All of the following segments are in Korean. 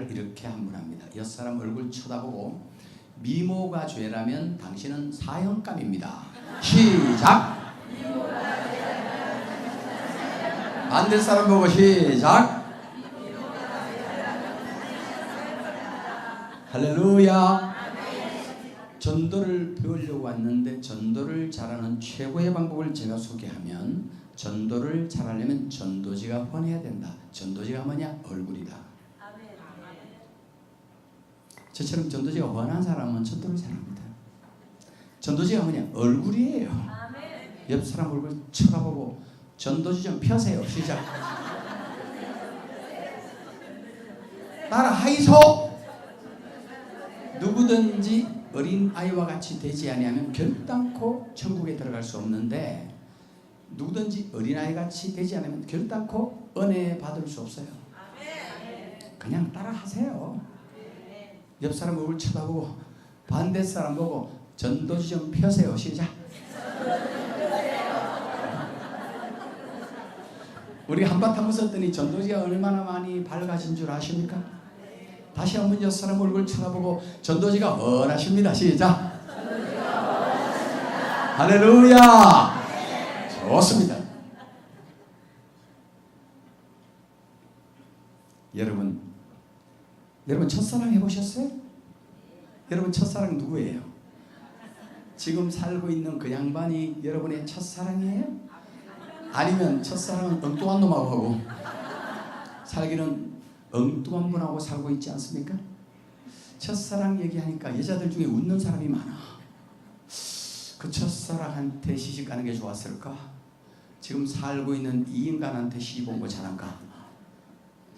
말을 이렇게 한 분 합니다. 옆사람 얼굴 쳐다보고 미모가 죄라면 당신은 사형감입니다. 시작! 반대 사람 보고 시작! 할렐루야! 전도를 배우려고 왔는데 전도를 잘하는 최고의 방법을 제가 소개하면, 전도를 잘하려면 전도지가 훤해야 된다. 전도지가 뭐냐? 얼굴이다. 저처럼 전도지가 훤한 사람은 전도를 잘합니다. 전도지가 뭐냐? 얼굴이에요. 옆 사람 얼굴 쳐다보고 전도지 좀 펴세요. 시작. 따라 하이소. 누구든지 어린 아이와 같이 되지 아니하면 결단코 천국에 들어갈 수 없는데, 누구든지 어린아이 같이 되지 않으면 결단코 은혜 받을 수 없어요. 그냥 따라 하세요. 옆 사람 얼굴 쳐다보고 반대 사람 보고 전도지 좀 펴세요. 시작. 우리 한바탕 웃었더니 전도지가 얼마나 많이 밝아진 줄 아십니까? 다시 한번 옆 사람 얼굴 쳐다보고 전도지가 원하십니다. 시작. 할렐루야. 좋습니다. 여러분 첫사랑 해보셨어요? 여러분 첫사랑 누구예요? 지금 살고 있는 그 양반이 여러분의 첫사랑이에요? 아니면 첫사랑은 엉뚱한 놈하고 하고 살기는 엉뚱한 분하고 살고 있지 않습니까? 첫사랑 얘기하니까 여자들 중에 웃는 사람이 많아. 그 첫사랑한테 시집 가는 게 좋았을까? 지금 살고 있는 이 인간한테 시집 온 거 잘한가?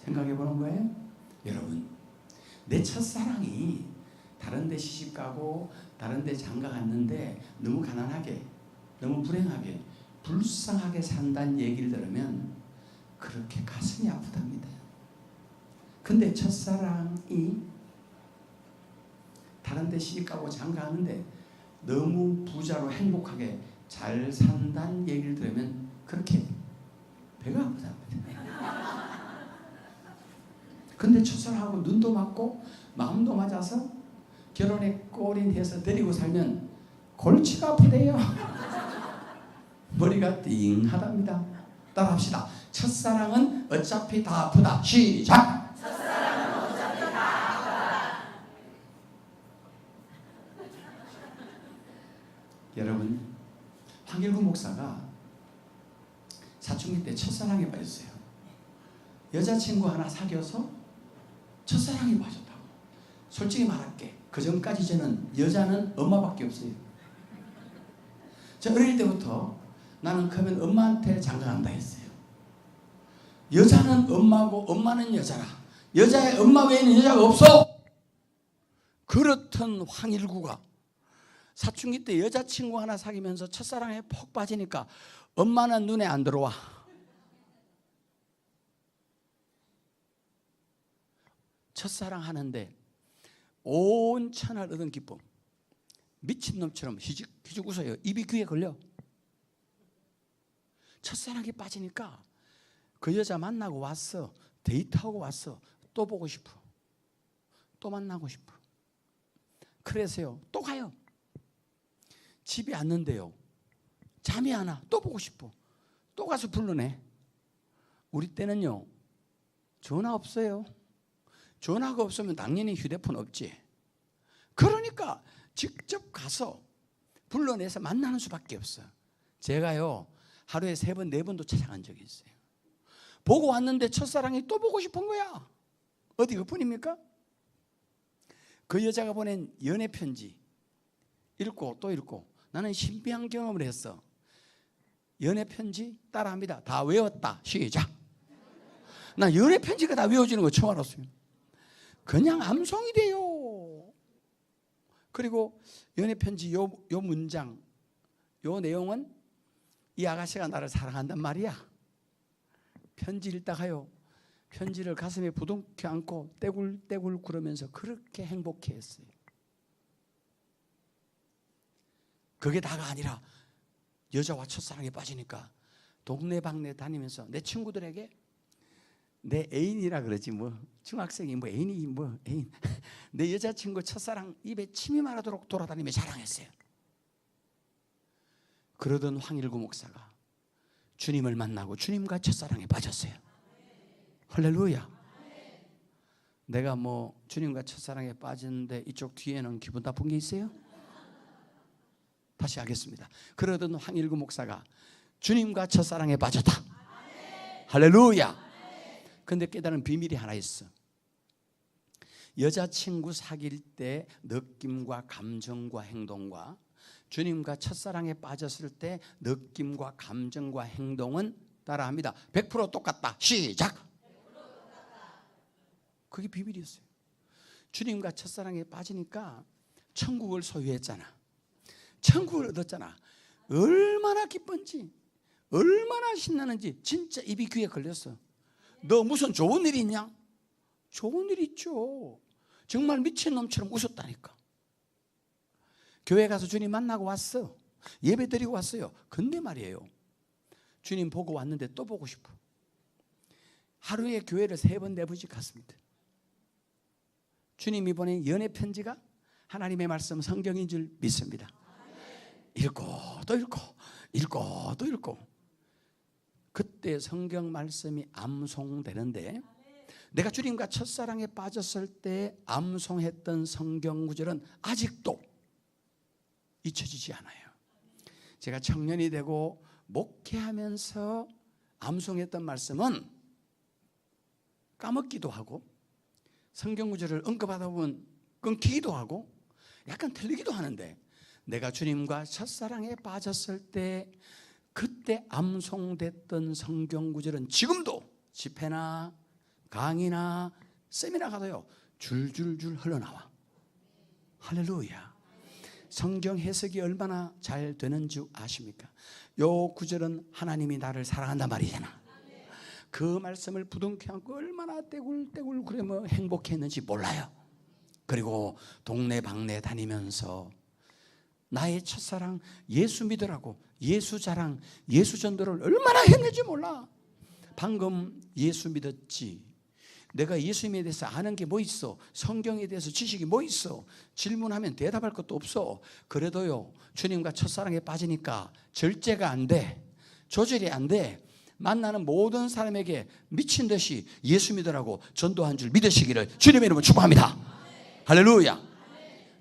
생각해 보는 거예요. 여러분, 내 첫사랑이 다른 데 시집 가고 다른 데 장가 갔는데 너무 가난하게, 너무 불행하게, 불쌍하게 산다는 얘기를 들으면 그렇게 가슴이 아프답니다. 근데 첫사랑이 다른 데 시집 가고 장가 가는데 너무 부자로 행복하게 잘 산다는 얘기를 들으면 그렇게 배가 아프답니다. 근데 첫사랑하고 눈도 맞고 마음도 맞아서 결혼에 골인해서 데리고 살면 골치가 아프대요. 머리가 띵하답니다. 따라합시다. 첫사랑은 어차피 다 아프다. 시작. 첫사랑은 어차피 다 아프다. 여러분, 황일구 목사가 사춘기 때 첫사랑에 빠졌어요. 여자친구 하나 사귀어서 첫사랑에 빠졌다고. 솔직히 말할게, 그 전까지 저는 여자는 엄마밖에 없어요. 저 어릴 때부터 나는 크면 엄마한테 장가간다 했어요. 여자는 엄마고 엄마는 여자라. 여자의 엄마 외에는 여자가 없어. 그렇던 황일구가 사춘기 때 여자친구 하나 사귀면서 첫사랑에 푹 빠지니까 엄마는 눈에 안 들어와. 첫사랑 하는데 온 천하를 얻은 기쁨. 미친놈처럼 희죽 웃어요. 입이 귀에 걸려. 첫사랑에 빠지니까 그 여자 만나고 왔어. 데이트하고 왔어. 또 보고 싶어. 또 만나고 싶어. 그래서요, 또 가요. 집에 왔는데요, 잠이 안 와. 또 보고 싶어. 또 가서 불러내. 우리 때는요, 전화 없어요. 전화가 없으면 당연히 휴대폰 없지. 그러니까 직접 가서 불러내서 만나는 수밖에 없어. 제가요, 하루에 3번, 4번도 찾아간 적이 있어요. 보고 왔는데 첫사랑이 또 보고 싶은 거야. 어디 그뿐입니까? 그 여자가 보낸 연애 편지 읽고 또 읽고 나는 신비한 경험을 했어. 연애 편지 따라합니다. 다 외웠다. 시작. 나 연애 편지가 다 외워지는 거 처음 알았어요. 그냥 암송이 돼요. 그리고 연애 편지 요 문장, 요 내용은 이 아가씨가 나를 사랑한단 말이야. 편지 읽다가요, 편지를 가슴에 부둥켜 안고 떼굴떼굴 구르면서 그렇게 행복해했어요. 그게 다가 아니라 여자와 첫사랑에 빠지니까 동네방네 다니면서 내 친구들에게 내 애인이라 그러지 뭐 중학생이 뭐 애인이 뭐 애인 내 여자친구 첫사랑 입에 침이 마르도록 돌아다니며 자랑했어요. 그러던 황일구 목사가 주님을 만나고 주님과 첫사랑에 빠졌어요. 할렐루야. 내가 뭐 주님과 첫사랑에 빠졌는데 이쪽 뒤에는 기분 나쁜 게 있어요? 다시 하겠습니다. 그러던 황일구 목사가 주님과 첫사랑에 빠졌다. 할렐루야. 근데 깨달은 비밀이 하나 있어. 여자친구 사귈 때 느낌과 감정과 행동과 주님과 첫사랑에 빠졌을 때 느낌과 감정과 행동은 따라합니다. 100% 똑같다. 시작. 그게 비밀이었어요. 주님과 첫사랑에 빠지니까 천국을 소유했잖아. 천국을 얻었잖아. 얼마나 기쁜지, 얼마나 신나는지 진짜 입이 귀에 걸렸어. 너 무슨 좋은 일이 있냐? 좋은 일 있죠. 정말 미친놈처럼 웃었다니까. 교회 가서 주님 만나고 왔어. 예배 드리고 왔어요. 근데 말이에요, 주님 보고 왔는데 또 보고 싶어. 하루에 교회를 3번 4번씩 갔습니다. 주님이 보낸 연애 편지가 하나님의 말씀 성경인 줄 믿습니다. 읽고 또 읽고 읽고 또 읽고. 그때 성경 말씀이 암송되는데 내가 주님과 첫사랑에 빠졌을 때 암송했던 성경 구절은 아직도 잊혀지지 않아요. 제가 청년이 되고 목회하면서 암송했던 말씀은 까먹기도 하고 성경 구절을 언급하다 보면 끊기기도 하고 약간 틀리기도 하는데, 내가 주님과 첫사랑에 빠졌을 때 그때 암송됐던 성경 구절은 지금도 집회나 강의나 세미나 가도요 줄줄줄 흘러나와. 할렐루야. 성경 해석이 얼마나 잘 되는 줄 아십니까? 요 구절은 하나님이 나를 사랑한단 말이잖아. 그 말씀을 부둥켜 안고 얼마나 떼굴떼굴 그러면 행복했는지 몰라요. 그리고 동네방네 다니면서 나의 첫사랑 예수 믿으라고 예수 자랑, 예수 전도를 얼마나 했는지 몰라. 방금 예수 믿었지. 내가 예수님에 대해서 아는 게 뭐 있어? 성경에 대해서 지식이 뭐 있어? 질문하면 대답할 것도 없어. 그래도요 주님과 첫사랑에 빠지니까 절제가 안 돼. 조절이 안 돼. 만나는 모든 사람에게 미친 듯이 예수 믿으라고 전도한 줄 믿으시기를 주님의 이름으로 축복합니다. 할렐루야.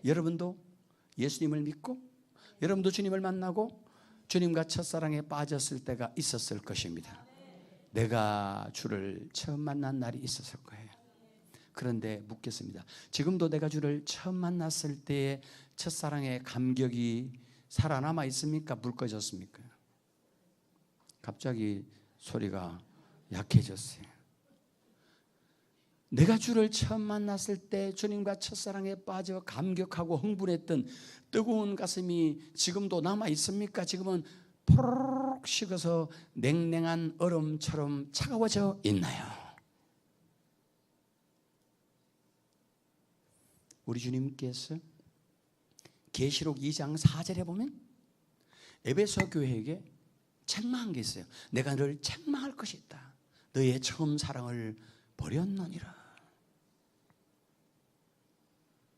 여러분도 예수님을 믿고 여러분도 주님을 만나고 주님과 첫사랑에 빠졌을 때가 있었을 것입니다. 내가 주를 처음 만난 날이 있었을 거예요. 그런데 묻겠습니다. 지금도 내가 주를 처음 만났을 때의 첫사랑의 감격이 살아남아 있습니까? 불 꺼졌습니까? 갑자기 소리가 약해졌어요. 내가 주를 처음 만났을 때 주님과 첫사랑에 빠져 감격하고 흥분했던 뜨거운 가슴이 지금도 남아 있습니까? 지금은 포로록 식어서 냉랭한 얼음처럼 차가워져 있나요? 우리 주님께서 계시록 2장 4절에 보면 에베소 교회에게 책망한 게 있어요. 내가 너를 책망할 것이 있다. 너의 처음 사랑을 버렸느니라.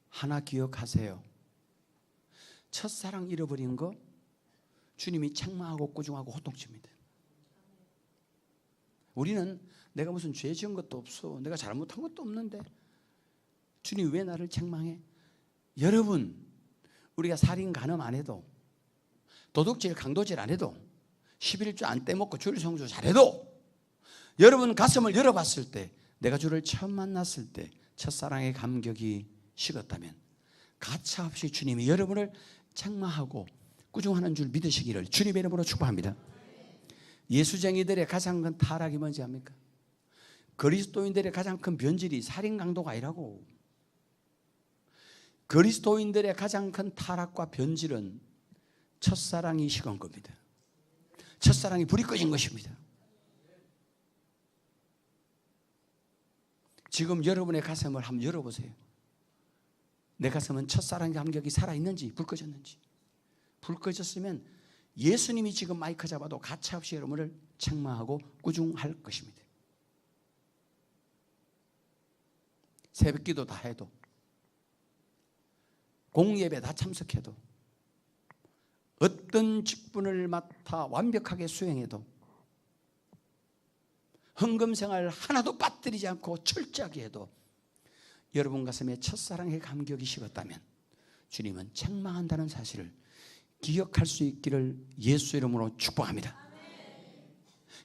하나 기억하세요. 첫사랑 잃어버린 거 주님이 책망하고 꾸중하고 호통칩니다. 우리는 내가 무슨 죄 지은 것도 없어, 내가 잘못한 것도 없는데 주님 왜 나를 책망해? 여러분, 우리가 살인 간음 안 해도 도둑질 강도질 안 해도 11조 안 떼먹고 주일 성수 잘해도 여러분 가슴을 열어봤을 때 내가 주를 처음 만났을 때 첫사랑의 감격이 식었다면 가차없이 주님이 여러분을 책망하고 꾸중하는 줄 믿으시기를 주님의 이름으로 축복합니다. 예수쟁이들의 가장 큰 타락이 뭔지 압니까? 그리스도인들의 가장 큰 변질이 살인 강도가 아니라고. 그리스도인들의 가장 큰 타락과 변질은 첫사랑이 식은 겁니다. 첫사랑이 불이 꺼진 것입니다. 지금 여러분의 가슴을 한번 열어보세요. 내 가슴은 첫사랑의 감격이 살아있는지 불 꺼졌는지. 불 꺼졌으면 예수님이 지금 마이크 잡아도 가차없이 여러분을 책망하고 꾸중할 것입니다. 새벽기도 다 해도, 공예배 다 참석해도, 어떤 직분을 맡아 완벽하게 수행해도, 헌금생활 하나도 빠뜨리지 않고 철저하게 해도 여러분 가슴에 첫사랑의 감격이 식었다면 주님은 책망한다는 사실을 기억할 수 있기를 예수 이름으로 축복합니다.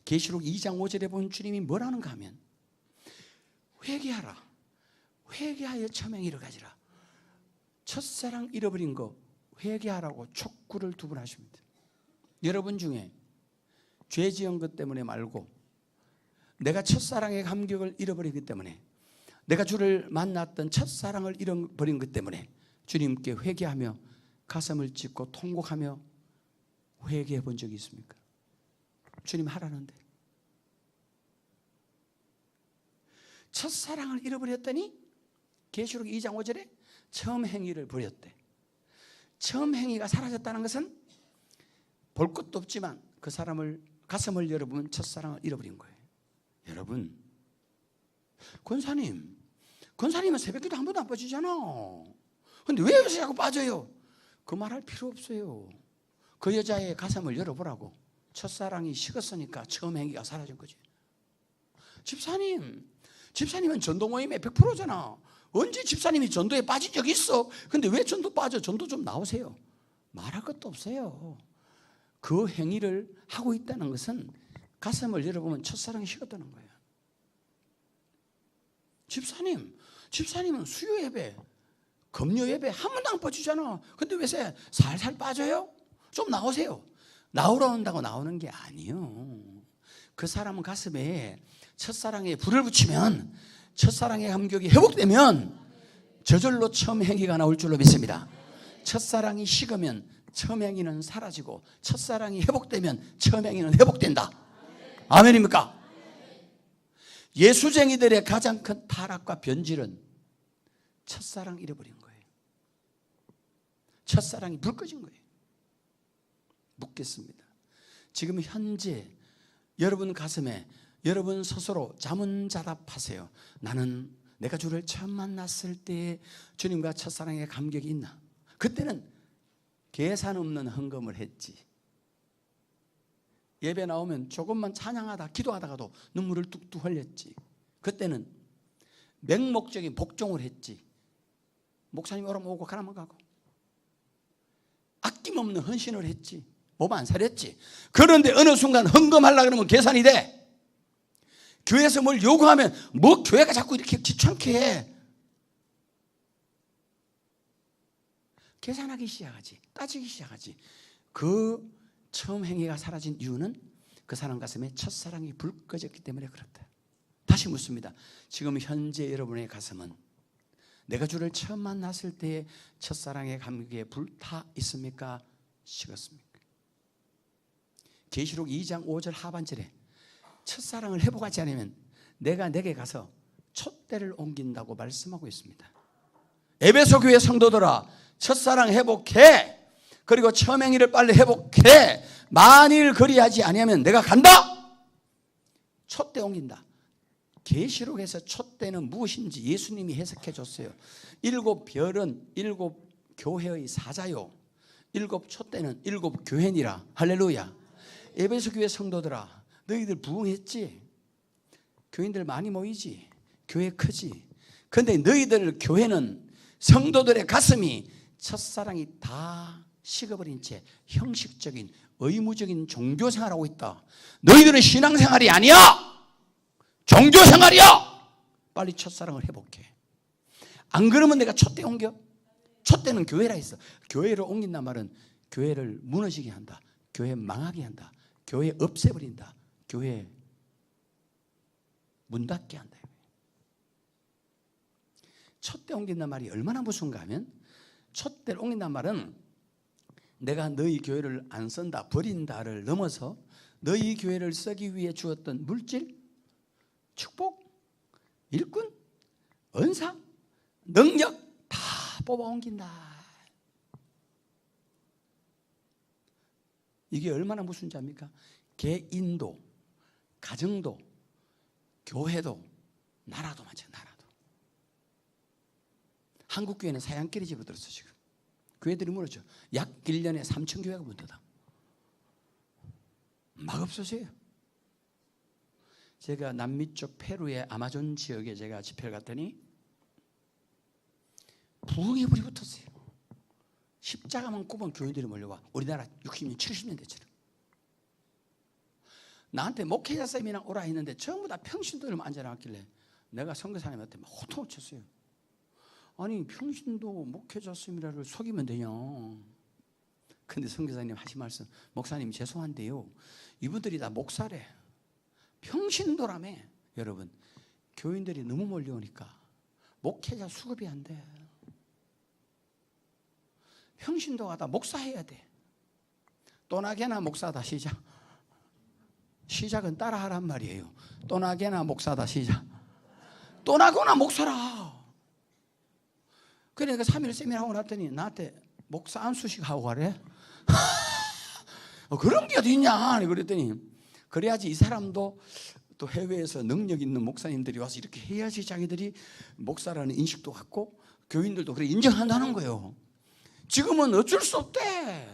계시록 2장 5절에 본 주님이 뭐라는가 하면 회개하라, 회개하여 처맹이를 가지라. 첫사랑 잃어버린 거 회개하라고 촉구를 두 번 하십니다. 여러분 중에 죄 지은 것 때문에 말고 내가 첫사랑의 감격을 잃어버리기 때문에, 내가 주를 만났던 첫사랑을 잃어버린 것 때문에 주님께 회개하며 가슴을 찢고 통곡하며 회개해 본 적이 있습니까? 주님 하라는데. 첫사랑을 잃어버렸더니 계시록 2장 5절에 처음 행위를 버렸대. 처음 행위가 사라졌다는 것은 볼 것도 없지만 그 사람을 가슴을 열어보면 첫사랑을 잃어버린 거예요. 여러분, 권사님은 새벽기도 한 번도 안 빠지잖아. 근데 왜 요새 자꾸 빠져요? 그 말할 필요 없어요. 그 여자의 가슴을 열어보라고. 첫사랑이 식었으니까 처음 행위가 사라진 거지. 집사님은 전도 모임에 100%잖아. 언제 집사님이 전도에 빠진 적이 있어? 근데 왜 전도 빠져? 전도 좀 나오세요. 말할 것도 없어요. 그 행위를 하고 있다는 것은 가슴을 열어보면 첫사랑이 식었다는 거예요. 집사님은 수요 예배, 금요 예배 한 번도 안 빠지잖아. 근데 왜 살살 빠져요? 좀 나오세요. 나오라 한다고 나오는 게 아니에요. 그 사람은 가슴에 첫사랑에 불을 붙이면, 첫사랑의 감격이 회복되면 저절로 처음 행위가 나올 줄로 믿습니다. 첫사랑이 식으면 처음 행위는 사라지고, 첫사랑이 회복되면 처음 행위는 회복된다. 아멘입니까? 예수쟁이들의 가장 큰 타락과 변질은 첫사랑 잃어버린 거예요. 첫사랑이 불 꺼진 거예요. 묻겠습니다. 지금 현재 여러분 가슴에 여러분 스스로 자문자답하세요. 나는 내가 주를 처음 만났을 때 주님과 첫사랑의 감격이 있나? 그때는 계산 없는 헌금을 했지. 예배 나오면 조금만 찬양하다 기도하다가도 눈물을 뚝뚝 흘렸지. 그때는 맹목적인 복종을 했지. 목사님 오라면 오고 가라면 가고, 아낌없는 헌신을 했지. 몸 안 사렸지. 그런데 어느 순간 헌금하려고 그러면 계산이 돼. 교회에서 뭘 요구하면 뭐 교회가 자꾸 이렇게 귀찮게 해. 계산하기 시작하지. 따지기 시작하지. 그 처음 행위가 사라진 이유는 그 사람 가슴에 첫사랑이 불 꺼졌기 때문에 그렇다. 다시 묻습니다. 지금 현재 여러분의 가슴은 내가 주를 처음 만났을 때의 첫사랑의 감격에 불타 있습니까? 식었습니까? 계시록 2장 5절 하반절에 첫사랑을 회복하지 않으면 내가 내게 가서 촛대를 옮긴다고 말씀하고 있습니다. 에베소 교회 성도들아, 첫사랑 회복해. 그리고 처음 행위를 빨리 회복해. 만일 그리하지 아니하면 내가 간다. 촛대 옮긴다. 계시록에서 촛대는 무엇인지 예수님이 해석해 줬어요. 7별은 7교회의 사자요, 7촛대는 7교회니라. 할렐루야. 에베소 교회 성도들아, 너희들 부흥했지? 교인들 많이 모이지? 교회 크지? 근데 너희들 교회는 성도들의 가슴이 첫사랑이 다 식어버린 채 형식적인 의무적인 종교생활하고 있다. 너희들은 신앙생활이 아니야. 종교생활이야. 빨리 첫사랑을 회복해. 안 그러면 내가 촛대 옮겨? 촛대는 교회라 했어. 교회를 옮긴단 말은 교회를 무너지게 한다. 교회 망하게 한다. 교회 없애버린다. 교회 문 닫게 한다. 촛대 옮긴단 말이 얼마나 무서운가 하면, 촛대를 옮긴단 말은 내가 너희 교회를 안 쓴다, 버린다를 넘어서 너희 교회를 쓰기 위해 주었던 물질, 축복, 일꾼, 은사, 능력 다 뽑아 옮긴다. 이게 얼마나 무슨 죄입니까? 개인도, 가정도, 교회도, 나라도 마찬가지야. 나라도. 한국 교회는 사양길에 집어들었어 지금. 교회들이 무너져. 약 1년에 3천 교회가 문 닫아. 막 없어져요. 제가 남미 쪽 페루의 아마존 지역에 제가 집회를 갔더니 부흥의 불이 붙었어요. 십자가만 꼽은 교인들이 몰려와. 우리나라 60년, 70년대처럼. 나한테 목회자 쌤이랑 오라 했는데 전부 다 평신도들만 앉아나왔길래 내가 선교사님한테 막 호통을 쳤어요. 아니 평신도 목회자 쌤이라를 속이면 되냐. 근데 선교사님 하신 말씀, 목사님 죄송한데요, 이분들이 다 목사래. 평신도라며. 여러분, 교인들이 너무 몰려오니까 목회자 수급이 안 돼. 평신도가 다 목사해야 돼. 또나게나 목사다. 시작. 시작은 따라하란 말이에요. 또나게나 목사다. 시작. 또나거나 목사라. 그러니까 3일 세미나하고 났더니 나한테 목사 안수식 하고 가래. 그런 게 어디 있냐 그랬더니, 그래야지 이 사람도 또 해외에서 능력 있는 목사님들이 와서 이렇게 해야지 자기들이 목사라는 인식도 갖고 교인들도 그래 인정한다는 거예요. 지금은 어쩔 수 없대.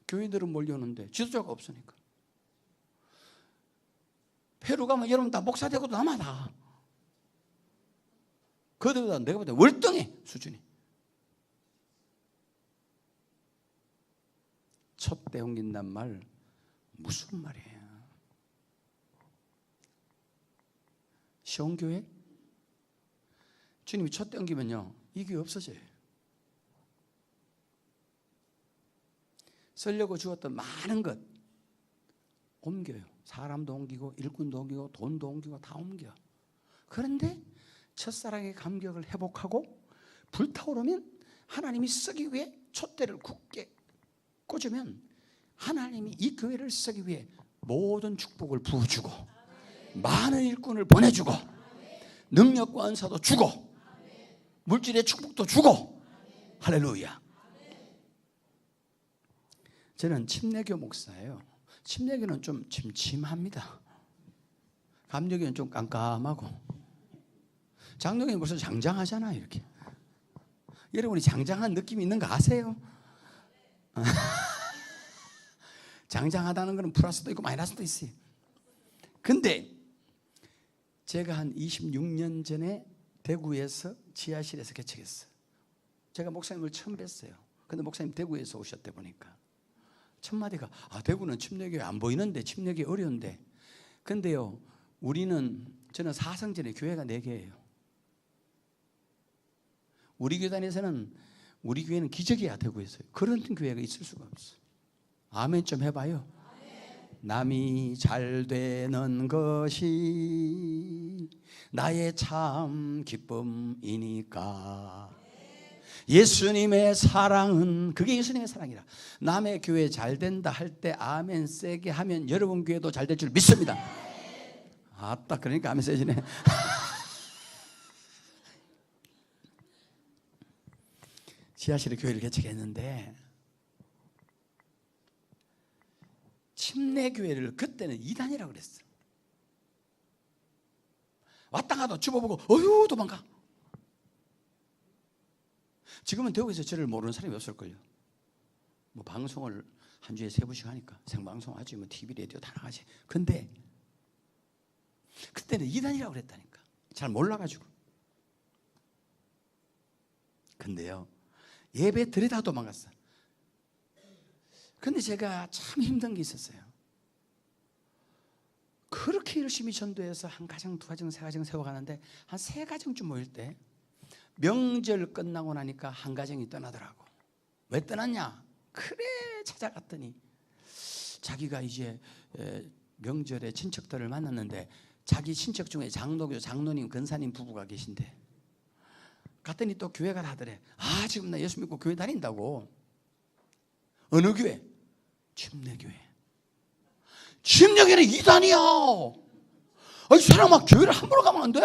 교인들은 몰려오는데 지도자가 없으니까. 페루 가면 여러분 다 목사 되고도 남아 다. 그들보다 내가 볼 때 월등해 수준이. 촛대 옮긴단 말 무슨 말이에요? 시온교회? 주님이 촛대 옮기면요 이 교회 없어져요. 쓰려고 주었던 많은 것 옮겨요. 사람도 옮기고 일꾼도 옮기고 돈도 옮기고 다 옮겨. 그런데 첫사랑의 감격을 회복하고 불타오르면 하나님이 쓰기 위해 촛대를 굳게 꽂으면 하나님이 이 교회를 쓰기 위해 모든 축복을 부어주고 많은 일꾼을 보내주고 능력과 은사도 주고 물질의 축복도 주고. 할렐루야. 저는 침례교 목사예요. 침례교는 좀 침침합니다. 감리교는 좀 깜깜하고. 장로교는 벌써 장장하잖아 이렇게. 여러분이 장장한 느낌이 있는 거 아세요? 장장하다는 것은 플러스도 있고 마이너스도 있어요. 근데 제가 한 26년 전에 대구에서 지하실에서 개척했어요. 제가 목사님을 처음 뵀어요. 근데 목사님 대구에서 오셨다 보니까 첫 마디가 대구는 침례교회 안 보이는데 침례교회 어려운데. 근데요 저는 사성전에 교회가 4개예요. 우리 교단에서는 우리 교회는 기적이야. 대구에서 그런 교회가 있을 수가 없어. 아멘 좀 해봐요. 남이 잘 되는 것이 나의 참 기쁨이니까. 예수님의 사랑은 그게 예수님의 사랑이라. 남의 교회 잘 된다 할 때 아멘 세게 하면 여러분 교회도 잘 될 줄 믿습니다. 아따 그러니까 아멘 세지네. 지하실에 교회를 개척했는데 침례교회를 그때는 이단이라고 그랬어. 왔다 가도 집어보고 어휴 도망가. 지금은 대구에서 저를 모르는 사람이 없을걸요. 뭐 방송을 한 주에 3번씩 하니까 생방송 하지, 뭐 TV 라디오 다 나가지. 근데 그때는 이단이라고 그랬다니까. 잘 몰라가지고. 근데요 예배 드리다 도망갔어. 근데 제가 참 힘든 게 있었어요. 그렇게 열심히 전도해서 한 가정, 2가정, 3가정 세워가는데 한 3가정쯤 모일 때 명절 끝나고 나니까 한 가정이 떠나더라고. 왜 떠났냐? 그래 찾아갔더니 자기가 이제 명절에 친척들을 만났는데 자기 친척 중에 장로교, 장로님, 권사님 부부가 계신데 갔더니 또 교회가 하더래. 지금 나 예수 믿고 교회 다닌다고. 어느 교회? 침례교회. 침례교회는 이단이야. 이 사람아 교회를 함부로 가면 안 돼.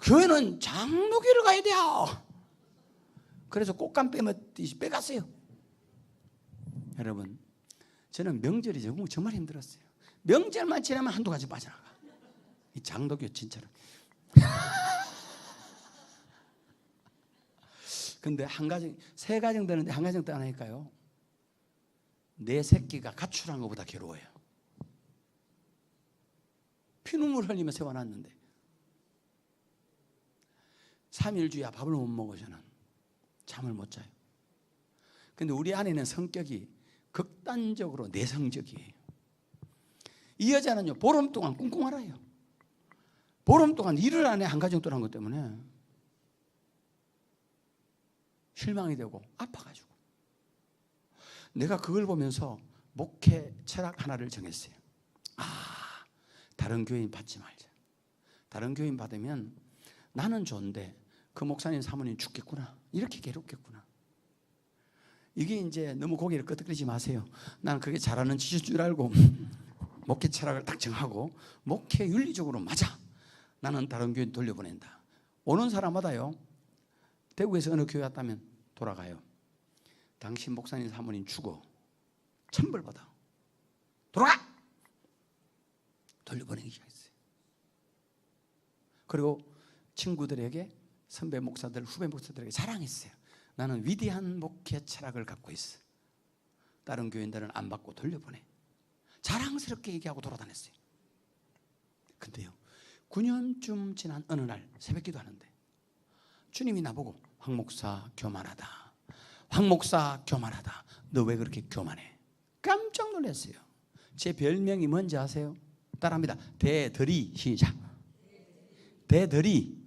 교회는 장로교회를 가야 돼요. 그래서 꽃감 빼먹듯이 빼갔어요. 여러분 저는 명절이 정말 힘들었어요. 명절만 지나면 한두 가지 빠져나가. 이 장로교 진짜로. 근데 세 가정 되는데 한 가정 떠나니까요, 내 새끼가 가출한 것보다 괴로워요. 피눈물 흘리며 세워놨는데 3일주야 밥을 못 먹어. 저는 잠을 못 자요. 근데 우리 아내는 성격이 극단적으로 내성적이에요. 이 여자는요, 보름 동안 꿍꿍 앓아요. 보름 동안 일을 안 해. 한 가정 떠난 것 때문에 실망이 되고 아파가지고 내가 그걸 보면서 목회 철학 하나를 정했어요. 다른 교인 받지 말자. 다른 교인 받으면 나는 좋은데 그 목사님 사모님 죽겠구나, 이렇게 괴롭겠구나. 이게 이제 너무 고개를 끄덕거리지 마세요. 나는 그게 잘하는 짓일 줄 알고 목회 철학을 딱 정하고 목회 윤리적으로 맞아, 나는 다른 교인 돌려보낸다. 오는 사람마다요, 대구에서 어느 교회 왔다면 돌아가요. 당신 목사님 사모님 죽어, 천벌받아, 돌아가! 돌려보내기 시작했어요. 그리고 친구들에게, 선배 목사들, 후배 목사들에게 자랑했어요. 나는 위대한 목회 철학을 갖고 있어. 다른 교인들은 안 받고 돌려보내. 자랑스럽게 얘기하고 돌아다녔어요. 근데요, 9년쯤 지난 어느 날 새벽기도 하는데 주님이 나보고 황 목사 교만하다, 황 목사 교만하다, 너 왜 그렇게 교만해? 깜짝 놀랐어요. 제 별명이 뭔지 아세요? 따라합니다. 대들이. 시작. 대들이.